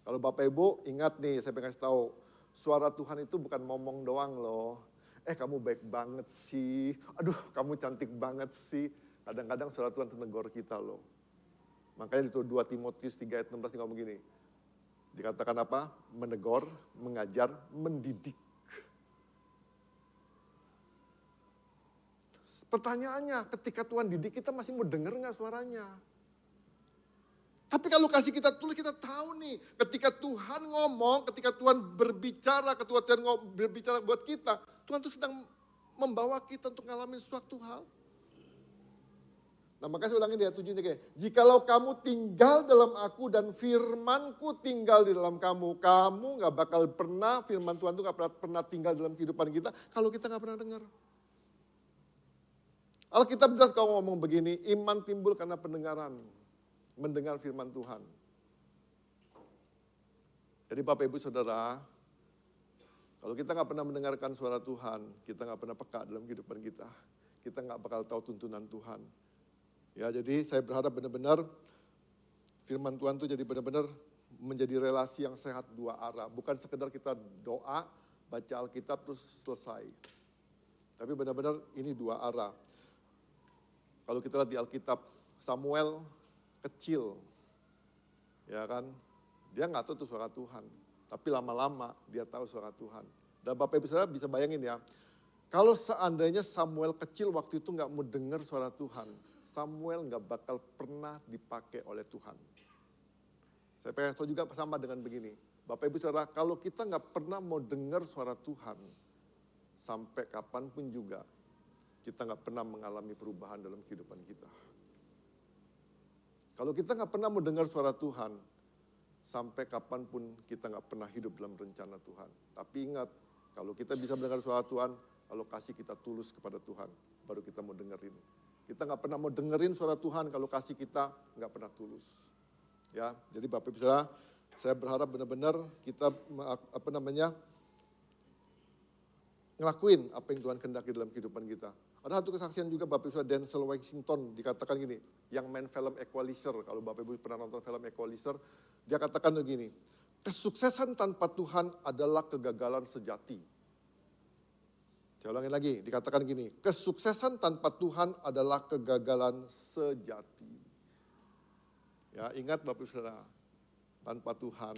Kalau Bapak Ibu ingat nih, saya pengen kasih tahu, suara Tuhan itu bukan ngomong doang loh. Kamu baik banget sih, aduh kamu cantik banget sih. Kadang-kadang suara Tuhan itu negor kita loh. Makanya itu 2 Timotius 3 ayat 16 ngomong gini. Dikatakan apa? Menegur, mengajar, mendidik. Pertanyaannya, ketika Tuhan didik kita masih mau denger gak suaranya? Tapi kalau kasih kita tulis, kita tahu nih, ketika Tuhan ngomong, ketika Tuhan berbicara, ketika Tuhan berbicara buat kita, Tuhan tuh sedang membawa kita untuk ngalamin suatu hal. Nah makanya saya ulangin di ayat 7 ini kayak, jikalau kamu tinggal dalam aku dan firmanku tinggal di dalam kamu, kamu gak bakal pernah, firman Tuhan tuh gak pernah tinggal dalam kehidupan kita, kalau kita gak pernah dengar. Alkitab jelas kalau ngomong begini, iman timbul karena pendengaran. Mendengar firman Tuhan. Jadi Bapak Ibu Saudara, kalau kita gak pernah mendengarkan suara Tuhan, kita gak pernah peka dalam kehidupan kita. Kita gak bakal tahu tuntunan Tuhan. Ya, jadi saya berharap benar-benar firman Tuhan itu jadi benar-benar menjadi relasi yang sehat 2 arah. Bukan sekedar kita doa, baca Alkitab terus selesai. Tapi benar-benar ini 2 arah. Kalau kita lihat di Alkitab, Samuel kecil, ya kan, dia nggak tahu itu suara Tuhan, tapi lama-lama dia tahu suara Tuhan. Dan Bapak Ibu Saudara bisa bayangin ya, kalau seandainya Samuel kecil waktu itu nggak mau dengar suara Tuhan, Samuel nggak bakal pernah dipakai oleh Tuhan. Saya pengen tahu juga sama dengan begini, Bapak Ibu Saudara, kalau kita nggak pernah mau dengar suara Tuhan, sampai kapanpun juga, kita nggak pernah mengalami perubahan dalam kehidupan kita. Kalau kita nggak pernah mendengar suara Tuhan, sampai kapanpun kita nggak pernah hidup dalam rencana Tuhan. Tapi ingat, kalau kita bisa mendengar suara Tuhan, kalau kasih kita tulus kepada Tuhan, baru kita mau dengerin. Kita nggak pernah mau dengerin suara Tuhan kalau kasih kita nggak pernah tulus. Ya, jadi Bapak Ibu Saudara, saya berharap benar-benar kita ngelakuin apa yang Tuhan kehendaki dalam kehidupan kita. Ada satu kesaksian juga Bapak Ibu Saudara, Denzel Washington dikatakan gini, yang main film Equalizer, kalau Bapak Ibu pernah nonton film Equalizer, dia katakan begini, kesuksesan tanpa Tuhan adalah kegagalan sejati. Saya ulangi lagi, dikatakan gini, kesuksesan tanpa Tuhan adalah kegagalan sejati. Ya, ingat Bapak Ibu Saudara, tanpa Tuhan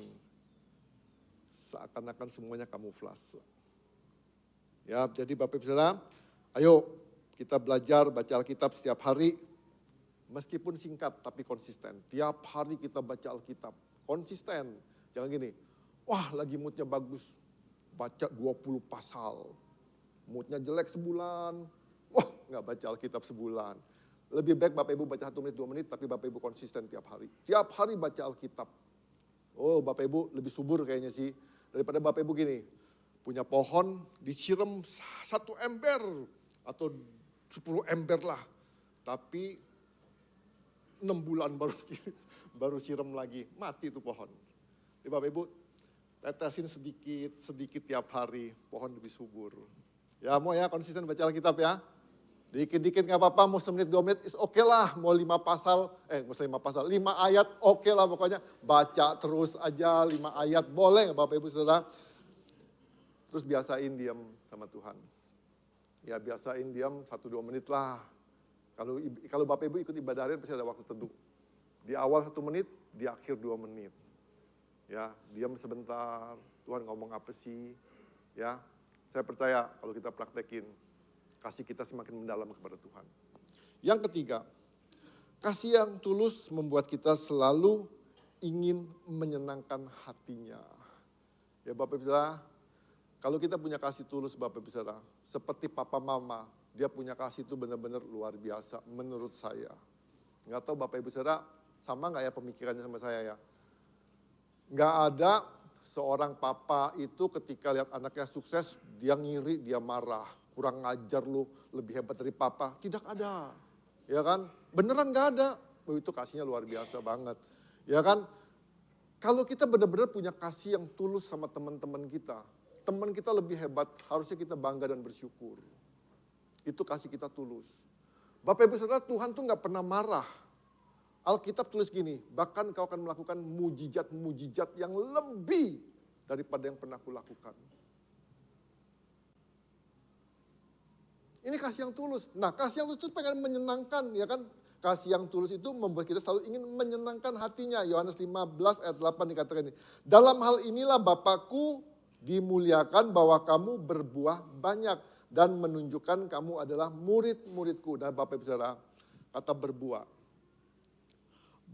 seakan-akan semuanya kamuflase. Ya, jadi Bapak Ibu Saudara, ayo kita belajar baca Alkitab setiap hari, meskipun singkat tapi konsisten. Tiap hari kita baca Alkitab, konsisten. Jangan gini, wah lagi moodnya bagus, baca 20 pasal. Moodnya jelek sebulan, wah nggak baca Alkitab sebulan. Lebih baik Bapak Ibu baca 1 menit, 2 menit, tapi Bapak Ibu konsisten tiap hari. Tiap hari baca Alkitab. Oh Bapak Ibu lebih subur kayaknya sih, daripada Bapak Ibu gini, punya pohon disiram 1 ember atau 10 ember lah, tapi 6 bulan baru siram lagi, mati itu pohon. Jadi Bapak Ibu tetesin sedikit tiap hari, pohon lebih subur. Ya mau ya konsisten baca Alkitab ya. Dikit-dikit gak apa-apa, mau 1 menit 2 menit is oke lah, mau 5 ayat oke lah pokoknya. Baca terus aja 5 ayat, boleh gak Bapak Ibu Saudara. Terus biasain diam sama Tuhan. Ya biasain diam 1-2 menit lah. Kalau Bapak Ibu ikut ibadah harian pasti ada waktu teduh. Di awal 1 menit, di akhir 2 menit. Ya, diam sebentar, Tuhan ngomong apa sih? Ya, saya percaya kalau kita praktekin, kasih kita semakin mendalam kepada Tuhan. Yang ketiga, kasih yang tulus membuat kita selalu ingin menyenangkan hatinya. Ya Bapak Ibu Saudara, kalau kita punya kasih tulus Bapak Ibu Saudara, seperti papa mama, dia punya kasih itu benar-benar luar biasa menurut saya. Nggak tahu Bapak Ibu Saudara, sama nggak ya pemikirannya sama saya ya? Nggak ada seorang papa itu ketika lihat anaknya sukses, dia ngiri, dia marah. Kurang ngajar lu, lebih hebat dari papa. Tidak ada. Ya kan? Beneran gak ada. Oh, itu kasihnya luar biasa banget. Ya kan? Kalau kita benar-benar punya kasih yang tulus sama teman-teman kita, teman kita lebih hebat, harusnya kita bangga dan bersyukur. Itu kasih kita tulus. Bapak Ibu Saudara, Tuhan tuh gak pernah marah. Alkitab tulis gini, bahkan kau akan melakukan mujizat-mujizat yang lebih daripada yang pernah kulakukan. Ini kasih yang tulus. Nah, kasih yang tulus itu pengen menyenangkan, ya kan? Kasih yang tulus itu membuat kita selalu ingin menyenangkan hatinya. Yohanes 15 ayat 8 dikatakan ini. Dalam hal inilah Bapakku dimuliakan bahwa kamu berbuah banyak dan menunjukkan kamu adalah murid-muridku. Nah, Bapak Ibu Saudara, kata berbuah.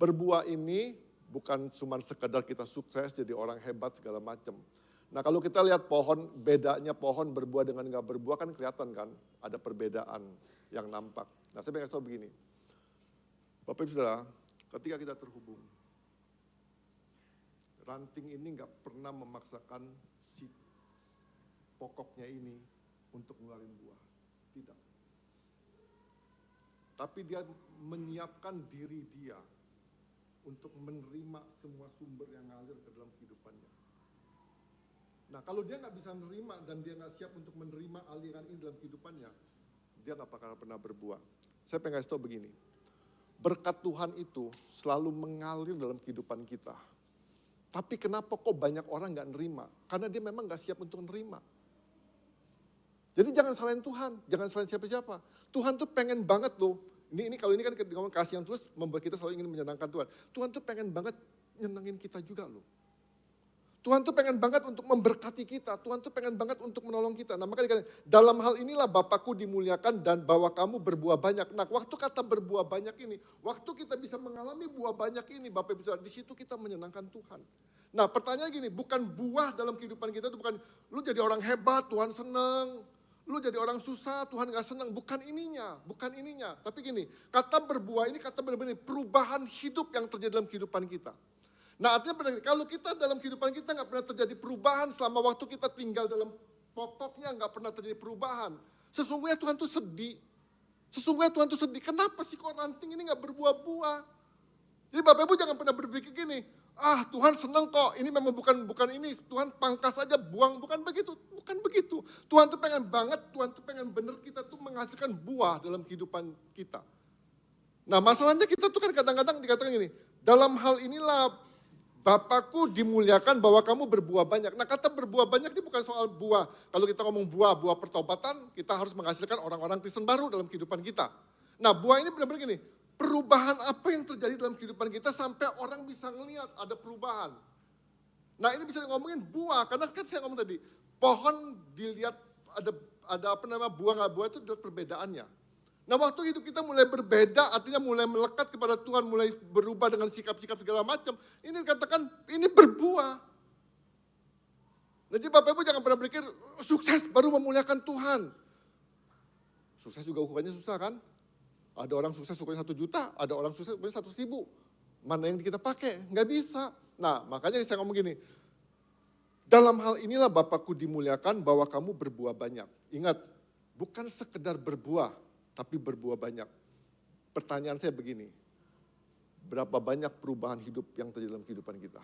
Berbuah ini bukan cuma sekedar kita sukses jadi orang hebat segala macam. Nah, kalau kita lihat pohon, bedanya pohon berbuah dengan nggak berbuah kan kelihatan kan, ada perbedaan yang nampak. Nah, saya pengen tahu begini, Bapak Ibu Saudara, ketika kita terhubung, ranting ini nggak pernah memaksakan si pokoknya ini untuk ngeluarin buah, tidak. Tapi dia menyiapkan diri dia untuk menerima semua sumber yang ngalir ke dalam kehidupannya. Nah, kalau dia nggak bisa menerima dan dia nggak siap untuk menerima aliran ini dalam kehidupannya, dia nggak bakal pernah berbuah. Saya pengen kasih tahu begini, berkat Tuhan itu selalu mengalir dalam kehidupan kita. Tapi kenapa kok banyak orang nggak nerima? Karena dia memang nggak siap untuk menerima. Jadi jangan salahin Tuhan, jangan salahin siapa-siapa. Tuhan tuh pengen banget loh. Ini kalau ini kan ngomong kasih yang tulus membuat kita selalu ingin menyenangkan Tuhan. Tuhan tuh pengen banget nyenengin kita juga loh. Tuhan tuh pengen banget untuk memberkati kita. Tuhan tuh pengen banget untuk menolong kita. Nah, makanya dalam hal inilah Bapakku dimuliakan dan bahwa kamu berbuah banyak. Nah, waktu kata berbuah banyak ini, waktu kita bisa mengalami buah banyak ini, Bapak Ibu Saudara, di situ kita menyenangkan Tuhan. Nah, pertanyaan gini, bukan buah dalam kehidupan kita itu bukan lu jadi orang hebat, Tuhan senang. Lu jadi orang susah, Tuhan gak senang. Bukan ininya, bukan ininya. Tapi gini, kata berbuah ini kata benar-benar perubahan hidup yang terjadi dalam kehidupan kita. Nah, artinya benar, kalau kita dalam kehidupan kita gak pernah terjadi perubahan selama waktu kita tinggal dalam pokoknya gak pernah terjadi perubahan. Sesungguhnya Tuhan tuh sedih. Sesungguhnya Tuhan tuh sedih. Kenapa sih kok ranting ini gak berbuah-buah? Jadi Bapak Ibu jangan pernah berpikir gini, Tuhan senang kok, ini memang bukan ini, Tuhan pangkas aja, buang, bukan begitu. Bukan begitu. Tuhan tuh pengen banget, Tuhan tuh pengen bener kita tuh menghasilkan buah dalam kehidupan kita. Nah, masalahnya kita tuh kan kadang-kadang dikatakan gini, dalam hal inilah Bapakku dimuliakan bahwa kamu berbuah banyak. Nah, kata berbuah banyak ini bukan soal buah. Kalau kita ngomong buah pertobatan, kita harus menghasilkan orang-orang Kristen baru dalam kehidupan kita. Nah, buah ini benar-benar gini, perubahan apa yang terjadi dalam kehidupan kita sampai orang bisa ngelihat ada perubahan. Nah, ini bisa ngomongin buah, karena kan saya ngomong tadi, pohon dilihat ada apa namanya buah nggak buah itu dilihat perbedaannya. Nah, waktu hidup kita mulai berbeda, artinya mulai melekat kepada Tuhan, mulai berubah dengan sikap-sikap segala macam, ini dikatakan ini berbuah. Jadi Bapak Ibu jangan pernah berpikir sukses baru memuliakan Tuhan. Sukses juga ukurannya susah kan? Ada orang sukses ukurannya 1 juta, ada orang sukses ukurannya 100.000. Mana yang kita pakai? Nggak bisa. Nah, makanya saya ngomong gini, dalam hal inilah Bapakku dimuliakan bahwa kamu berbuah banyak. Ingat, bukan sekedar berbuah, tapi berbuah banyak. Pertanyaan saya begini, berapa banyak perubahan hidup yang terjadi dalam kehidupan kita?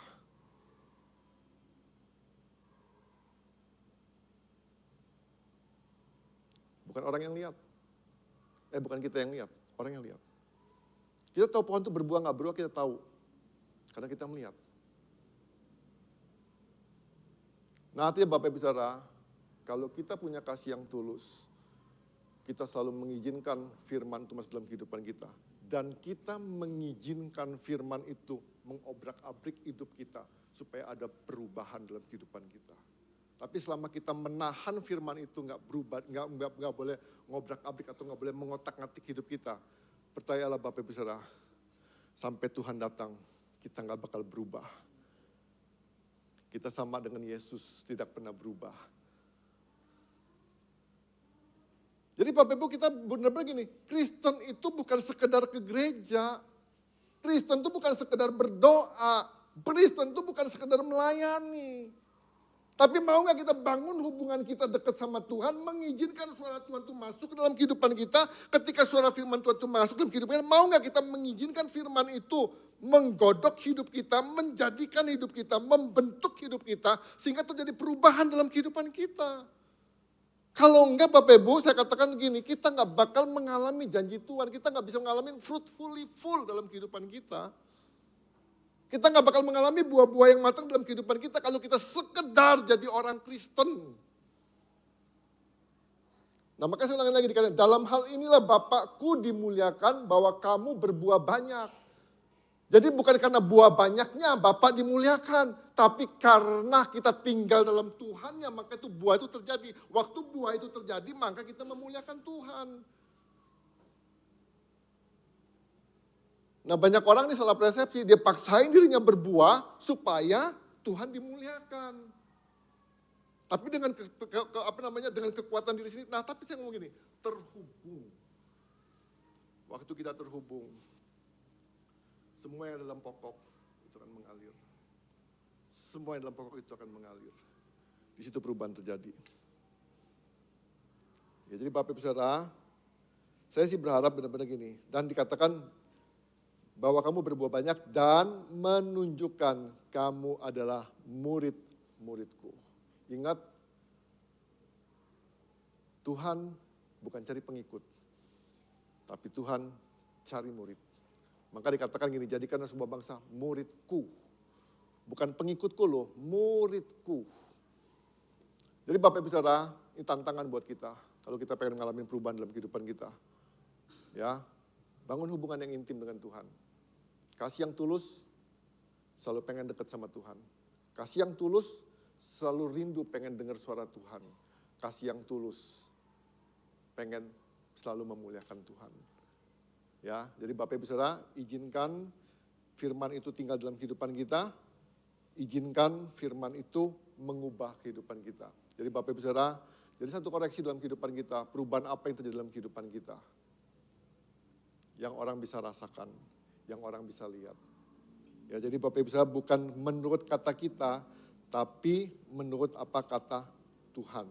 Bukan orang yang lihat. Bukan kita yang lihat, orang yang lihat. Kita tahu pohon itu berbuah nggak berbuah, kita tahu. Karena kita melihat. Nah, artinya Bapak Ibu Saudara, kalau kita punya kasih yang tulus, kita selalu mengizinkan firman itu masuk dalam kehidupan kita. Dan kita mengizinkan firman itu mengobrak-abrik hidup kita, supaya ada perubahan dalam kehidupan kita. Tapi selama kita menahan firman itu nggak berubah, nggak boleh ngobrak-abrik atau nggak boleh mengotak-ngatik hidup kita. Percayalah Bapak Ibu Saudara, sampai Tuhan datang, kita nggak bakal berubah. Kita sama dengan Yesus, tidak pernah berubah. Jadi Bapak Ibu kita benar-benar gini, Kristen itu bukan sekedar ke gereja. Kristen itu bukan sekedar berdoa. Kristen itu bukan sekedar melayani. Tapi mau gak kita bangun hubungan kita dekat sama Tuhan, mengizinkan suara Tuhan itu masuk ke dalam kehidupan kita. Ketika suara firman Tuhan itu masuk ke dalam kehidupan kita, mau gak kita mengizinkan firman itu menggodok hidup kita, menjadikan hidup kita, membentuk hidup kita, sehingga terjadi perubahan dalam kehidupan kita. Kalau enggak Bapak Ibu, saya katakan begini, kita gak bakal mengalami janji Tuhan, kita gak bisa mengalami fruitfully full dalam kehidupan kita. Kita gak bakal mengalami buah-buah yang matang dalam kehidupan kita kalau kita sekedar jadi orang Kristen. Nah makanya saya ulangi lagi dikatakan, dalam hal inilah Bapakku dimuliakan bahwa kamu berbuah banyak. Jadi bukan karena buah banyaknya Bapak dimuliakan, tapi karena kita tinggal dalam Tuhannya, maka itu buah itu terjadi. Waktu buah itu terjadi, maka kita memuliakan Tuhan. Nah banyak orang ini salah persepsi, dia paksain dirinya berbuah supaya Tuhan dimuliakan. Tapi dengan dengan kekuatan diri sendiri. Nah tapi saya ngomong gini, terhubung. Waktu kita terhubung, semua yang dalam pokok itu akan mengalir. Semua yang dalam pokok itu akan mengalir. Di situ perubahan terjadi. Ya, jadi Bapak Ibu Saudara, saya sih berharap benar-benar gini. Dan dikatakan bahwa kamu berbuah banyak dan menunjukkan kamu adalah murid-muridku. Ingat, Tuhan bukan cari pengikut, tapi Tuhan cari murid. Maka dikatakan gini, jadikanlah sebuah bangsa muridku. Bukan pengikutku loh, muridku. Jadi Bapak Ibu Saudara, ini tantangan buat kita. Kalau kita pengen mengalami perubahan dalam kehidupan kita. Ya, bangun hubungan yang intim dengan Tuhan. Kasih yang tulus, selalu pengen dekat sama Tuhan. Kasih yang tulus, selalu rindu pengen dengar suara Tuhan. Kasih yang tulus, pengen selalu memuliakan Tuhan. Ya, jadi Bapak Ibu Saudara, izinkan firman itu tinggal dalam kehidupan kita. Izinkan firman itu mengubah kehidupan kita. Jadi Bapak Ibu Saudara, jadi satu koreksi dalam kehidupan kita, perubahan apa yang terjadi dalam kehidupan kita. Yang orang bisa rasakan, yang orang bisa lihat. Ya, jadi Bapak Ibu Saudara, bukan menurut kata kita, tapi menurut apa kata Tuhan.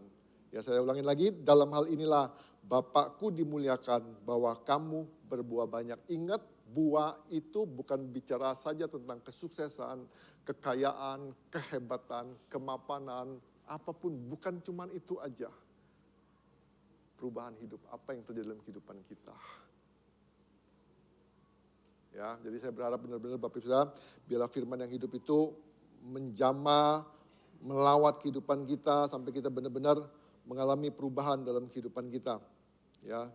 Ya, saya ulangi lagi, dalam hal inilah Bapakku dimuliakan bahwa kamu berbuah banyak. Ingat, buah itu bukan bicara saja tentang kesuksesan, kekayaan, kehebatan, kemapanan, apapun, bukan cuma itu aja. Perubahan hidup, apa yang terjadi dalam kehidupan kita. Ya, jadi saya berharap benar-benar Bapak Ibu Saudara, biarlah firman yang hidup itu menjamah, melawat kehidupan kita sampai kita benar-benar mengalami perubahan dalam kehidupan kita. Ya,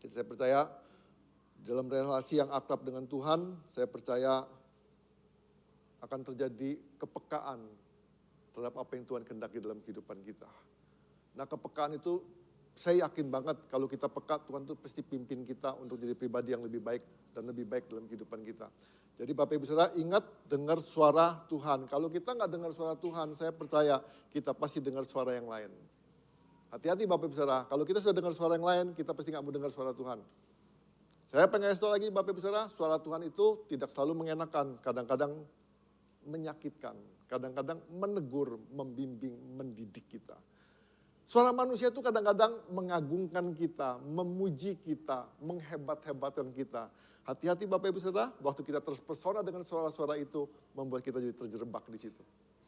jadi saya percaya dalam relasi yang akrab dengan Tuhan, saya percaya akan terjadi kepekaan terhadap apa yang Tuhan kehendaki dalam kehidupan kita. Nah, kepekaan itu saya yakin banget kalau kita peka, Tuhan itu pasti pimpin kita untuk jadi pribadi yang lebih baik dan lebih baik dalam kehidupan kita. Jadi Bapak Ibu Saudara, ingat dengar suara Tuhan. Kalau kita nggak dengar suara Tuhan, saya percaya kita pasti dengar suara yang lain. Hati-hati Bapak Ibu Saudara, kalau kita sudah dengar suara yang lain, kita pasti nggak mau dengar suara Tuhan. Saya pengen kasih tahu lagi Bapak Ibu Saudara, suara Tuhan itu tidak selalu mengenakan, kadang-kadang menyakitkan, kadang-kadang menegur, membimbing, mendidik kita. Suara manusia itu kadang-kadang mengagungkan kita, memuji kita, menghebat-hebatkan kita. Hati-hati Bapak Ibu Saudara, waktu kita terpesona dengan suara-suara itu, membuat kita jadi terjerebak di situ.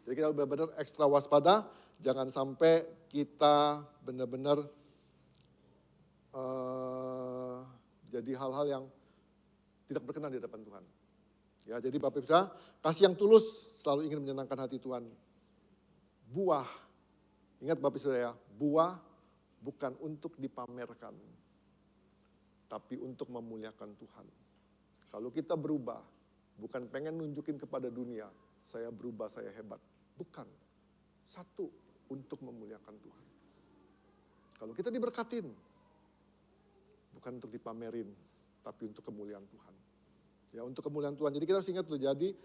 Jadi kita benar-benar ekstra waspada, jangan sampai kita benar-benar jadi hal-hal yang tidak berkenan di hadapan Tuhan. Ya, jadi Bapak Ibu Saudara, kasih yang tulus selalu ingin menyenangkan hati Tuhan. Buah, ingat Bapak Ibu Saudara ya, buah bukan untuk dipamerkan, tapi untuk memuliakan Tuhan. Kalau kita berubah, bukan pengen nunjukin kepada dunia, saya berubah, saya hebat. Bukan. Satu, untuk memuliakan Tuhan. Kalau kita diberkatin, bukan untuk dipamerin, tapi untuk kemuliaan Tuhan. Ya, untuk kemuliaan Tuhan. Jadi kita harus ingat tuh, jadi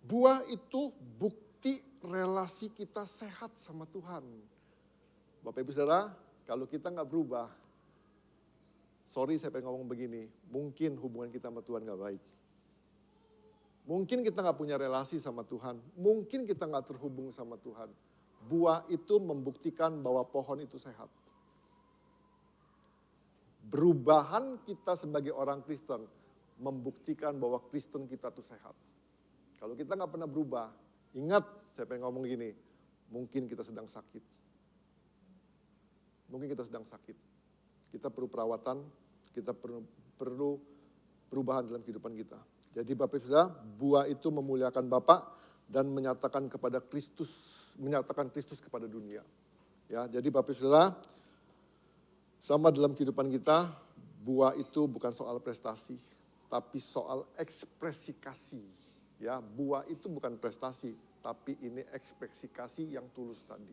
buah itu bukti relasi kita sehat sama Tuhan. Bapak Ibu Saudara, kalau kita nggak berubah, sorry saya pengen ngomong begini, mungkin hubungan kita sama Tuhan nggak baik. Mungkin kita nggak punya relasi sama Tuhan. Mungkin kita nggak terhubung sama Tuhan. Buah itu membuktikan bahwa pohon itu sehat. Perubahan kita sebagai orang Kristen membuktikan bahwa Kristen kita itu sehat. Kalau kita nggak pernah berubah, ingat saya pengen ngomong gini, mungkin kita sedang sakit. Mungkin kita sedang sakit. Kita perlu perawatan, kita perlu perubahan dalam kehidupan kita. Jadi Bapak Ibu Saudara, buah itu memuliakan Bapa dan menyatakan Kristus kepada dunia. Ya, jadi Bapak Ibu Saudara, sama dalam kehidupan kita, buah itu bukan soal prestasi, tapi soal ekspresi kasih. Ya, buah itu bukan prestasi, tapi ini ekspresi kasih yang tulus tadi.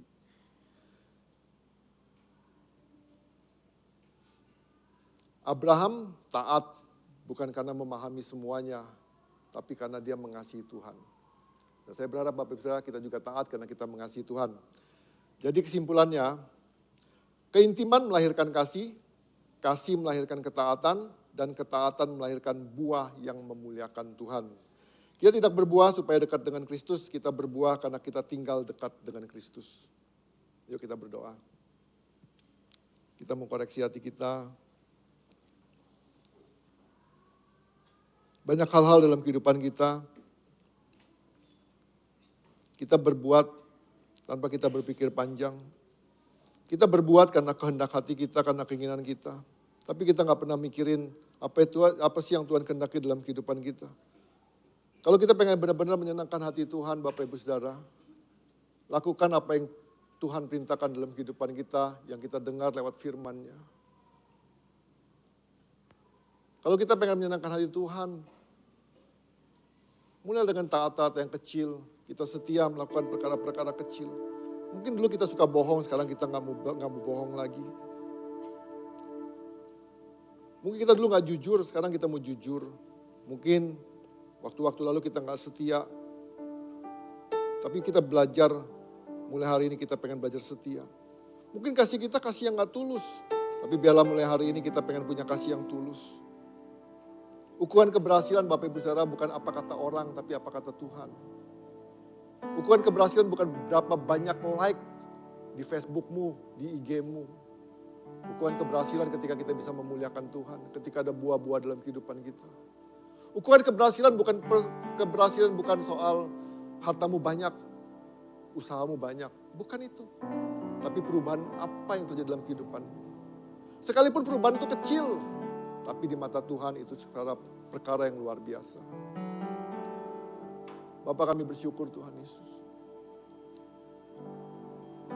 Abraham taat bukan karena memahami semuanya, tapi karena dia mengasihi Tuhan. Dan saya berharap Bapak Ibu Saudara kita juga taat karena kita mengasihi Tuhan. Jadi kesimpulannya, keintiman melahirkan kasih, kasih melahirkan ketaatan, dan ketaatan melahirkan buah yang memuliakan Tuhan. Kita tidak berbuah supaya dekat dengan Kristus, kita berbuah karena kita tinggal dekat dengan Kristus. Yuk kita berdoa. Kita mengkoreksi hati kita. Banyak hal-hal dalam kehidupan kita berbuat tanpa kita berpikir panjang. Kita berbuat karena kehendak hati kita, karena keinginan kita. Tapi kita nggak pernah mikirin apa sih yang Tuhan kehendaki dalam kehidupan kita. Kalau kita pengen benar-benar menyenangkan hati Tuhan, Bapak Ibu Saudara, lakukan apa yang Tuhan perintahkan dalam kehidupan kita, yang kita dengar lewat firman-Nya. Kalau kita pengen menyenangkan hati Tuhan, mulai dengan taat-taat yang kecil, kita setia melakukan perkara-perkara kecil. Mungkin dulu kita suka bohong, sekarang kita nggak mau bohong lagi. Mungkin kita dulu nggak jujur, sekarang kita mau jujur. Mungkin waktu-waktu lalu kita nggak setia, tapi kita belajar, mulai hari ini kita pengen belajar setia. Mungkin kasih kita kasih yang nggak tulus, tapi biarlah mulai hari ini kita pengen punya kasih yang tulus. Ukuran keberhasilan Bapak Ibu Saudara bukan apa kata orang, tapi apa kata Tuhan. Ukuran keberhasilan bukan berapa banyak like di Facebookmu, di IG-mu. Ukuran keberhasilan ketika kita bisa memuliakan Tuhan, ketika ada buah-buah dalam kehidupan kita. Ukuran keberhasilan bukan soal hartamu banyak, usahamu banyak, bukan itu. Tapi perubahan apa yang terjadi dalam kehidupanmu. Sekalipun perubahan itu kecil, tapi di mata Tuhan itu perkara yang luar biasa. Bapak, kami bersyukur Tuhan Yesus.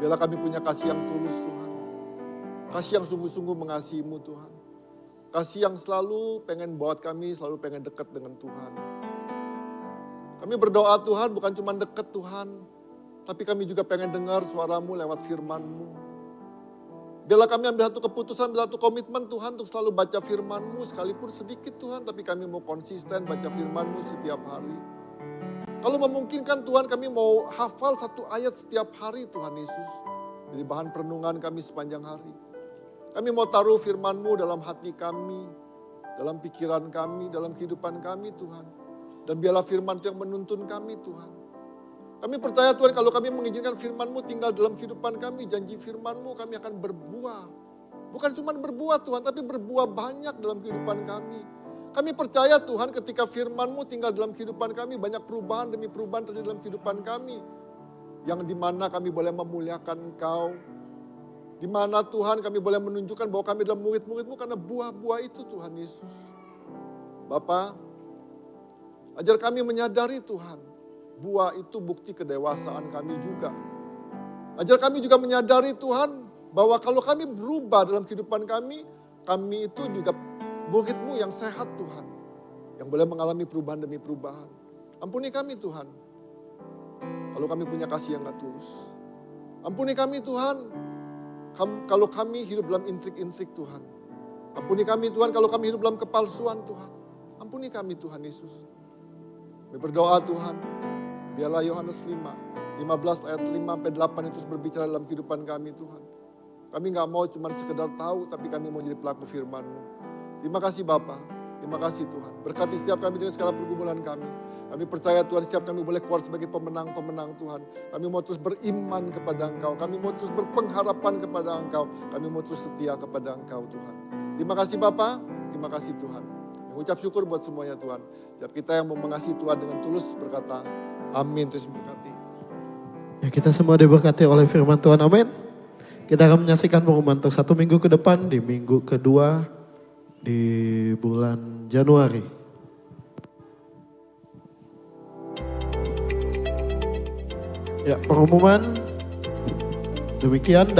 Biarlah kami punya kasih yang tulus Tuhan. Kasih yang sungguh-sungguh mengasihi-Mu Tuhan. Kasih yang selalu pengen buat kami, selalu pengen dekat dengan Tuhan. Kami berdoa Tuhan bukan cuma dekat Tuhan, tapi kami juga pengen dengar suara-Mu lewat firman-Mu. Biarlah kami ambil satu keputusan, ambil satu komitmen Tuhan untuk selalu baca firman-Mu, sekalipun sedikit Tuhan, tapi kami mau konsisten baca firman-Mu setiap hari. Kalau memungkinkan Tuhan, kami mau hafal satu ayat setiap hari Tuhan Yesus. Jadi bahan perenungan kami sepanjang hari. Kami mau taruh firman-Mu dalam hati kami, dalam pikiran kami, dalam kehidupan kami Tuhan. Dan biarlah firman itu yang menuntun kami Tuhan. Kami percaya Tuhan kalau kami mengizinkan firman-Mu tinggal dalam kehidupan kami, janji firman-Mu kami akan berbuah. Bukan cuma berbuah Tuhan, tapi berbuah banyak dalam kehidupan kami. Kami percaya Tuhan ketika firman-Mu tinggal dalam kehidupan kami, banyak perubahan demi perubahan terjadi dalam kehidupan kami. Yang dimana kami boleh memuliakan Engkau. Dimana Tuhan kami boleh menunjukkan bahwa kami adalah murid-murid-Mu karena buah-buah itu Tuhan Yesus. Bapa, ajar kami menyadari Tuhan, buah itu bukti kedewasaan kami juga. Ajar kami juga menyadari Tuhan, bahwa kalau kami berubah dalam kehidupan kami itu juga murid-Mu yang sehat Tuhan. Yang boleh mengalami perubahan demi perubahan. Ampuni kami Tuhan, kalau kami punya kasih yang gak tulus. Ampuni kami Tuhan, kalau kami hidup dalam intrik-intrik Tuhan. Ampuni kami Tuhan kalau kami hidup dalam kepalsuan Tuhan. Ampuni kami Tuhan Yesus. Kami berdoa Tuhan, biarlah Yohanes 15 ayat 5-8 itu berbicara dalam kehidupan kami Tuhan. Kami gak mau cuma sekedar tahu, tapi kami mau jadi pelaku firman-Mu. Terima kasih Bapa. Terima kasih Tuhan. Berkati setiap kami dengan segala pergumulan kami. Kami percaya Tuhan setiap kami boleh keluar sebagai pemenang-pemenang Tuhan. Kami mau terus beriman kepada Engkau. Kami mau terus berpengharapan kepada Engkau. Kami mau terus setia kepada Engkau Tuhan. Terima kasih Bapa. Terima kasih Tuhan. Mengucap syukur buat semuanya Tuhan. Setiap kita yang mau mengasihi Tuhan dengan tulus berkata, amin. Terus berkati. Ya, kita semua diberkati oleh firman Tuhan, amin. Kita akan menyaksikan pengumuman untuk 1 minggu ke depan di minggu kedua di bulan Januari. Ya, pengumuman demikian.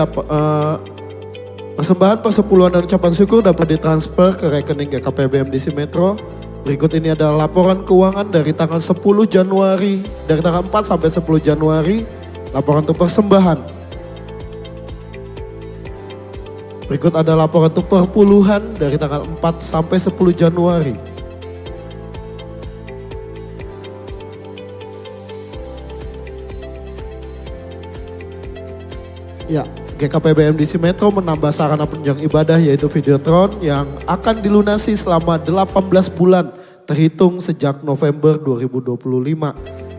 Persembahan persepuluhan dan ucapan syukur dapat ditransfer ke rekening GKP BMDC Metro. Berikut ini adalah laporan keuangan dari tanggal 10 Januari, dari tanggal 4 sampai 10 Januari, laporan untuk persembahan. Berikut ada laporan untuk perpuluhan dari tanggal 4 sampai 10 Januari. Ya, GKP BMDC Metro menambah sarana penunjang ibadah yaitu Videotron yang akan dilunasi selama 18 bulan terhitung sejak November 2025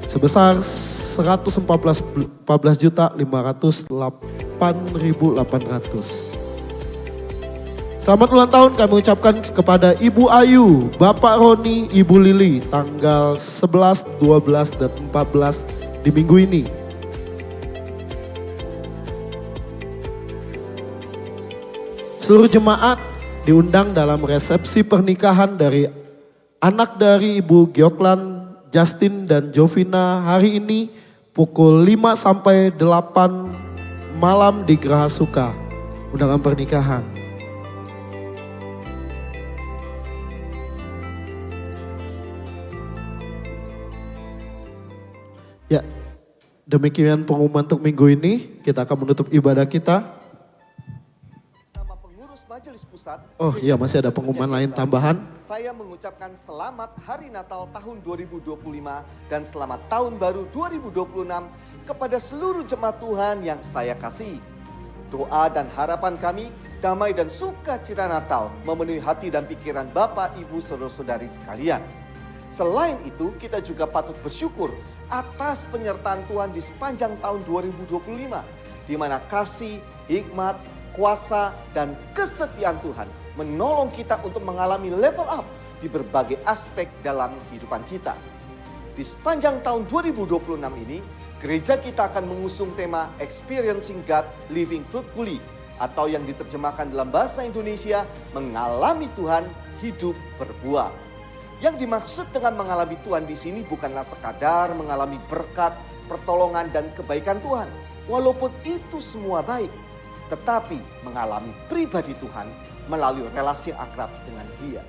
sebesar 114.508.800. Selamat ulang tahun kami ucapkan kepada Ibu Ayu, Bapak Roni, Ibu Lili tanggal 11, 12, dan 14 di minggu ini. Seluruh jemaat diundang dalam resepsi pernikahan dari anak dari Ibu Gioklan, Justin, dan Jovina hari ini pukul 5 sampai 8 malam di Geraha Suka. Undangan pernikahan. Ya, demikian pengumuman untuk minggu ini. Kita akan menutup ibadah kita. Nama pengurus Majelis Pusat. Oh iya, masih ada pengumuman lain tambahan. Saya mengucapkan selamat Hari Natal tahun 2025 dan selamat Tahun Baru 2026 kepada seluruh jemaat Tuhan yang saya kasihi. Doa dan harapan kami, damai dan sukacita Natal memenuhi hati dan pikiran Bapak, Ibu, Saudara-saudari sekalian. Selain itu, kita juga patut bersyukur atas penyertaan Tuhan di sepanjang tahun 2025, di mana kasih, hikmat, kuasa, dan kesetiaan Tuhan menolong kita untuk mengalami level up di berbagai aspek dalam kehidupan kita. Di sepanjang tahun 2026 ini, gereja kita akan mengusung tema Experiencing God Living Fruitfully, atau yang diterjemahkan dalam bahasa Indonesia, mengalami Tuhan, hidup berbuah. Yang dimaksud dengan mengalami Tuhan di sini bukanlah sekadar mengalami berkat, pertolongan, dan kebaikan Tuhan. Walaupun itu semua baik, tetapi mengalami pribadi Tuhan melalui relasi yang akrab dengan Dia.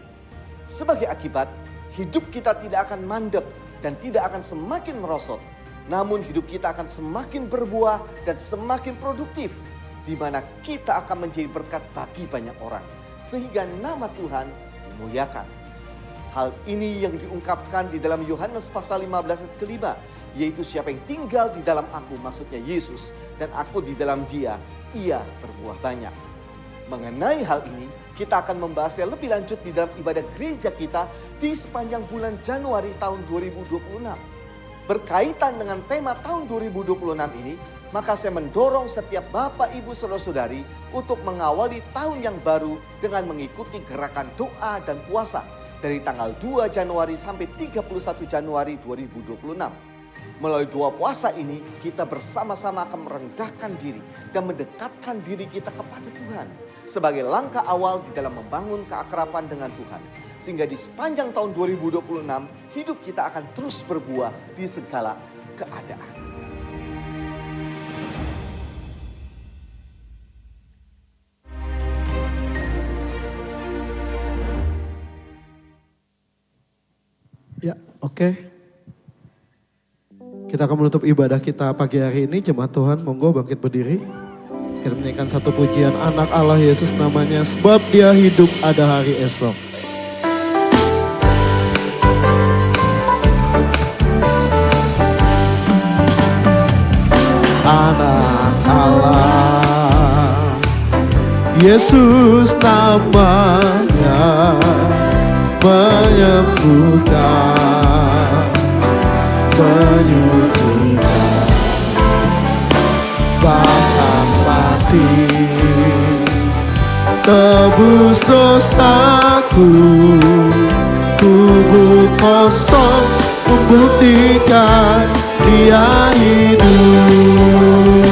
Sebagai akibat, hidup kita tidak akan mandek dan tidak akan semakin merosot. Namun hidup kita akan semakin berbuah dan semakin produktif, di mana kita akan menjadi berkat bagi banyak orang, sehingga nama Tuhan dimuliakan. Hal ini yang diungkapkan di dalam Yohanes pasal 15 ayat kelima, yaitu siapa yang tinggal di dalam aku, maksudnya Yesus, dan aku di dalam Dia, ia berbuah banyak. Mengenai hal ini, kita akan membahasnya lebih lanjut di dalam ibadah gereja kita di sepanjang bulan Januari tahun 2026. Berkaitan dengan tema tahun 2026 ini, maka saya mendorong setiap Bapak, Ibu, Saudara-saudari untuk mengawali tahun yang baru dengan mengikuti gerakan doa dan puasa dari tanggal 2 Januari sampai 31 Januari 2026. Melalui dua puasa ini, kita bersama-sama akan merendahkan diri dan mendekatkan diri kita kepada Tuhan sebagai langkah awal di dalam membangun keakraban dengan Tuhan. Sehingga di sepanjang tahun 2026, hidup kita akan terus berbuah di segala keadaan. Ya, oke. Kita akan menutup ibadah kita pagi hari ini. Jemaat Tuhan, monggo bangkit berdiri. Kita menyanyikan satu pujian anak Allah Yesus namanya, sebab Dia hidup ada hari esok. Anak Allah Yesus namanya, menyembuhkan, menyucikan, bahkan mati tebus dosaku. Tubuh kosong membuktikan Dia hidup.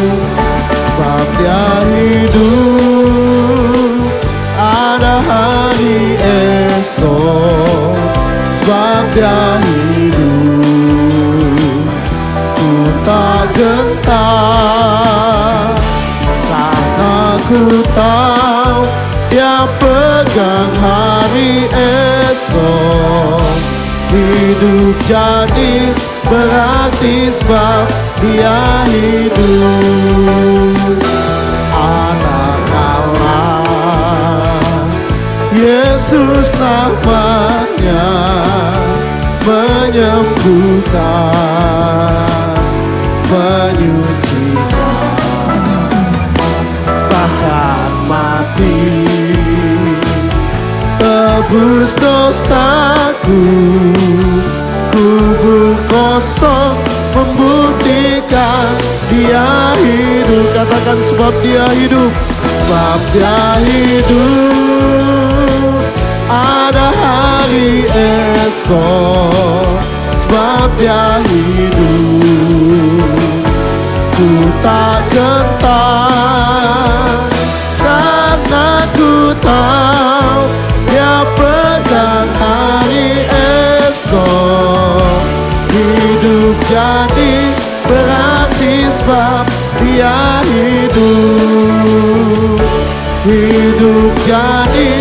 Sebab Dia hidup, ada hari esok. Sebab Dia hidup, ku tak gentar, karena ku tahu Dia pegang hari esok. Hidup jadi berarti sebab Dia hidup. Anak Allah, Yesus namanya, menyembuhkan, menyucikan, bahkan mati tebus dosaku. Kubur kosong membuktikan Dia hidup. Katakan sebab Dia hidup. Sebab Dia hidup, ada hari esok. Sebab Dia hidup, ku tak gentar, karena ku tahu Dia pegang hari esok. Hidup jadi berarti sebab Dia hidup. Hidup jadi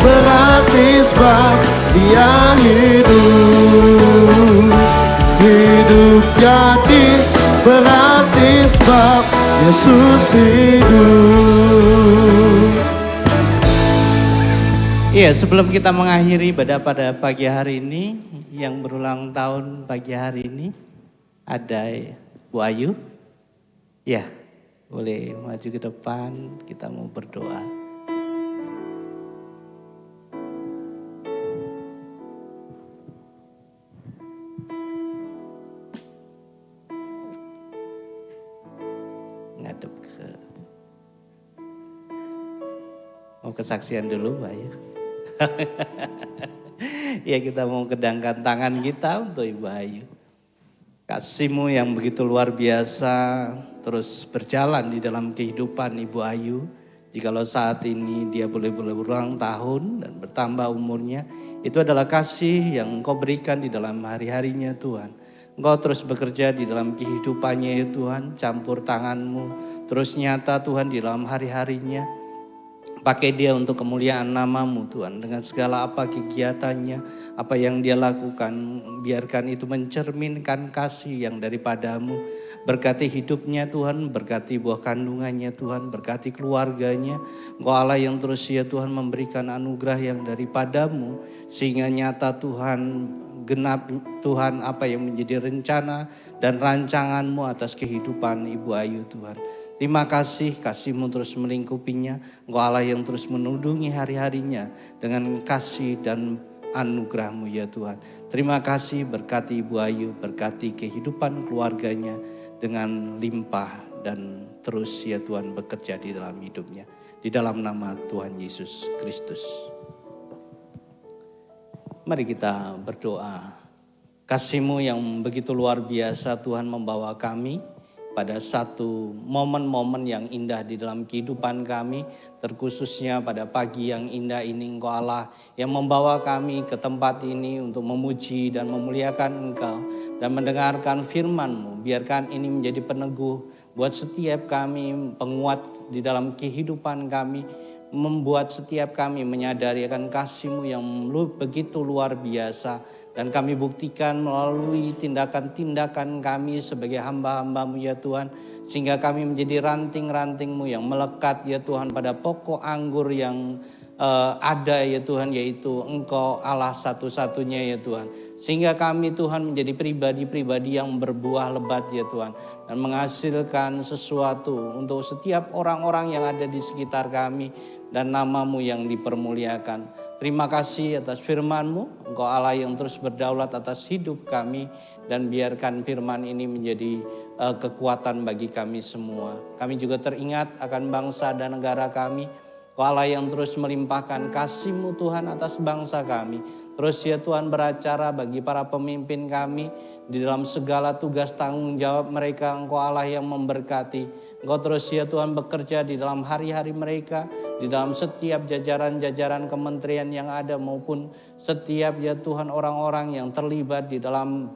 berarti sebab Dia hidup. Hidup jadi berarti sebab Yesus hidup. Iya, sebelum kita mengakhiri pada pagi hari ini, yang berulang tahun pagi hari ini, ada Bu Ayu. Ya, boleh maju ke depan, kita mau berdoa. Ngadep ke... Mau kesaksian dulu, Bu Ayu. Ya, kita mau kedangkan tangan kita untuk Ibu Ayu. Kasih-Mu yang begitu luar biasa terus berjalan di dalam kehidupan Ibu Ayu. Jikalau saat ini dia boleh berulang tahun dan bertambah umurnya, itu adalah kasih yang Engkau berikan di dalam hari-harinya Tuhan. Engkau terus bekerja di dalam kehidupannya ya Tuhan, campur tangan-Mu terus nyata Tuhan di dalam hari-harinya. Pakai dia untuk kemuliaan nama-Mu Tuhan. Dengan segala apa kegiatannya, apa yang dia lakukan, biarkan itu mencerminkan kasih yang daripada-Mu. Berkati hidupnya Tuhan, berkati buah kandungannya Tuhan, berkati keluarganya. Engkau Allah yang terus ya Tuhan memberikan anugerah yang daripada-Mu. Sehingga nyata Tuhan, genap Tuhan apa yang menjadi rencana dan rancangan-Mu atas kehidupan Ibu Ayu Tuhan. Terima kasih, kasih-Mu terus melingkupinya. Engkau Allah yang terus menudungi hari-harinya dengan kasih dan anugerah-Mu ya Tuhan. Terima kasih, berkati Ibu Ayu, berkati kehidupan keluarganya dengan limpah dan terus ya Tuhan bekerja di dalam hidupnya. Di dalam nama Tuhan Yesus Kristus. Mari kita berdoa. Kasih-Mu yang begitu luar biasa Tuhan membawa kami pada satu momen-momen yang indah di dalam kehidupan kami, terkhususnya pada pagi yang indah ini Engkau Allah yang membawa kami ke tempat ini untuk memuji dan memuliakan Engkau dan mendengarkan firman-Mu. Biarkan ini menjadi peneguh buat setiap kami, penguat di dalam kehidupan kami, membuat setiap kami menyadari akan kasih-Mu yang begitu luar biasa. Dan kami buktikan melalui tindakan-tindakan kami sebagai hamba-hamba-Mu ya Tuhan. Sehingga kami menjadi ranting-ranting-Mu yang melekat ya Tuhan pada pokok anggur yang ada ya Tuhan, yaitu Engkau Allah satu-satunya ya Tuhan. Sehingga kami Tuhan menjadi pribadi-pribadi yang berbuah lebat ya Tuhan. Dan menghasilkan sesuatu untuk setiap orang-orang yang ada di sekitar kami. Dan nama-Mu yang dipermuliakan. Terima kasih atas firman-Mu. Engkau Allah yang terus berdaulat atas hidup kami. Dan biarkan firman ini menjadi kekuatan bagi kami semua. Kami juga teringat akan bangsa dan negara kami. Engkau Allah yang terus melimpahkan kasih-Mu Tuhan atas bangsa kami. Terus ya Tuhan beracara bagi para pemimpin kami di dalam segala tugas tanggung jawab mereka. Engkau Allah yang memberkati. Engkau terus ya Tuhan bekerja di dalam hari-hari mereka, di dalam setiap jajaran-jajaran kementerian yang ada maupun setiap ya Tuhan orang-orang yang terlibat di dalam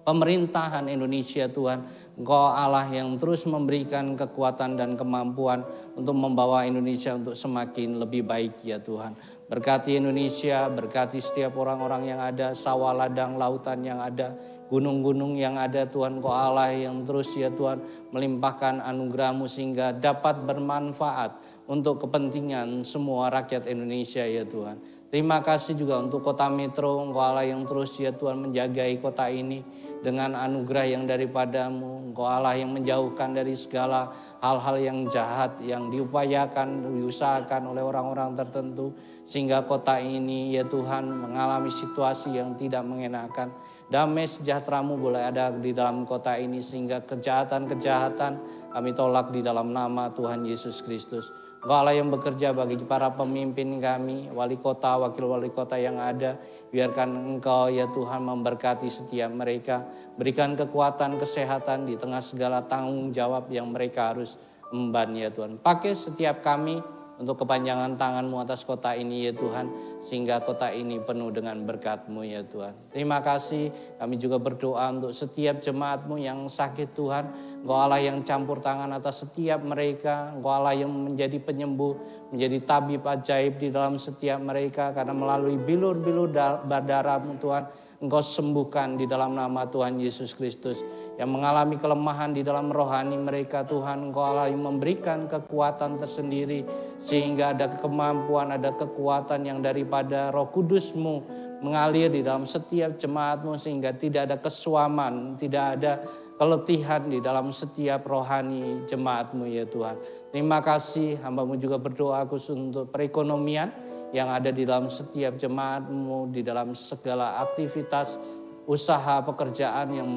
pemerintahan Indonesia Tuhan. Engkau Allah yang terus memberikan kekuatan dan kemampuan untuk membawa Indonesia untuk semakin lebih baik ya Tuhan. Berkati Indonesia, berkati setiap orang-orang yang ada, sawah ladang lautan yang ada, gunung-gunung yang ada Tuhan. Engkau Allah yang terus ya Tuhan melimpahkan anugerah-Mu sehingga dapat bermanfaat untuk kepentingan semua rakyat Indonesia ya Tuhan. Terima kasih juga untuk kota Metro, Engkau Allah yang terus ya Tuhan menjagai kota ini dengan anugerah yang daripada-Mu. Engkau Allah yang menjauhkan dari segala hal-hal yang jahat yang diupayakan, diusahakan oleh orang-orang tertentu. Sehingga kota ini ya Tuhan mengalami situasi yang tidak mengenakan. Damai sejahtera-Mu boleh ada di dalam kota ini sehingga kejahatan-kejahatan kami tolak di dalam nama Tuhan Yesus Kristus. Engkau Allah yang bekerja bagi para pemimpin kami, wali kota, wakil wali kota yang ada. Biarkan Engkau ya Tuhan memberkati setiap mereka. Berikan kekuatan, kesehatan di tengah segala tanggung jawab yang mereka harus emban ya Tuhan. Pakai setiap kami untuk kepanjangan tangan-Mu atas kota ini ya Tuhan. Sehingga kota ini penuh dengan berkat-Mu ya Tuhan. Terima kasih, kami juga berdoa untuk setiap jemaat-Mu yang sakit Tuhan. Engkau Allah yang campur tangan atas setiap mereka. Engkau Allah yang menjadi penyembuh, menjadi tabib ajaib di dalam setiap mereka. Karena melalui bilur-bilur darah-Mu Tuhan, Engkau sembuhkan di dalam nama Tuhan Yesus Kristus. Yang mengalami kelemahan di dalam rohani mereka Tuhan, Engkau Allah yang memberikan kekuatan tersendiri. Sehingga ada kemampuan, ada kekuatan yang daripada Roh Kudus-Mu mengalir di dalam setiap jemaat-Mu. Sehingga tidak ada kesuaman, tidak ada keletihan di dalam setiap rohani jemaat-Mu ya Tuhan. Terima kasih, hamba-Mu juga berdoa khusus untuk perekonomian yang ada di dalam setiap jemaat-Mu, di dalam segala aktivitas usaha pekerjaan yang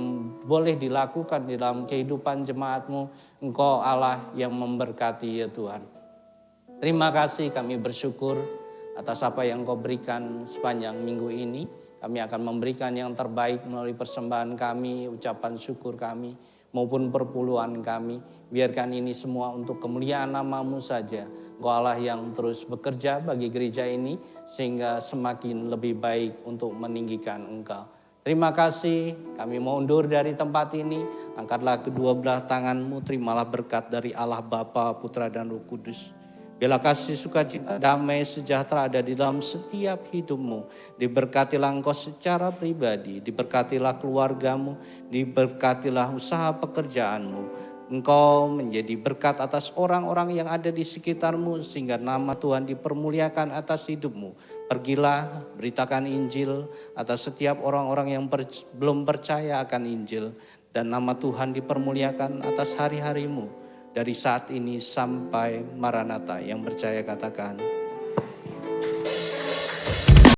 boleh dilakukan di dalam kehidupan jemaat-Mu. Engkau Allah yang memberkati ya Tuhan. Terima kasih, kami bersyukur atas apa yang Engkau berikan sepanjang minggu ini. Kami akan memberikan yang terbaik melalui persembahan kami, ucapan syukur kami, maupun perpuluhan kami. Biarkan ini semua untuk kemuliaan nama-Mu saja. Engkau Allah yang terus bekerja bagi gereja ini, sehingga semakin lebih baik untuk meninggikan Engkau. Terima kasih, kami mau undur dari tempat ini. Angkatlah kedua belah tangan-Mu, terimalah berkat dari Allah Bapa, Putra, dan Roh Kudus. Bila kasih, sukacita, damai, sejahtera ada di dalam setiap hidup-Mu. Diberkatilah Engkau secara pribadi, diberkatilah keluarga-Mu, diberkatilah usaha pekerjaan-Mu. Engkau menjadi berkat atas orang-orang yang ada di sekitar-Mu, sehingga nama Tuhan dipermuliakan atas hidup-Mu. Pergilah, beritakan Injil atas setiap orang-orang yang belum percaya akan Injil. Dan nama Tuhan dipermuliakan atas hari-hari-Mu. Dari saat ini sampai Maranatha, yang percaya katakan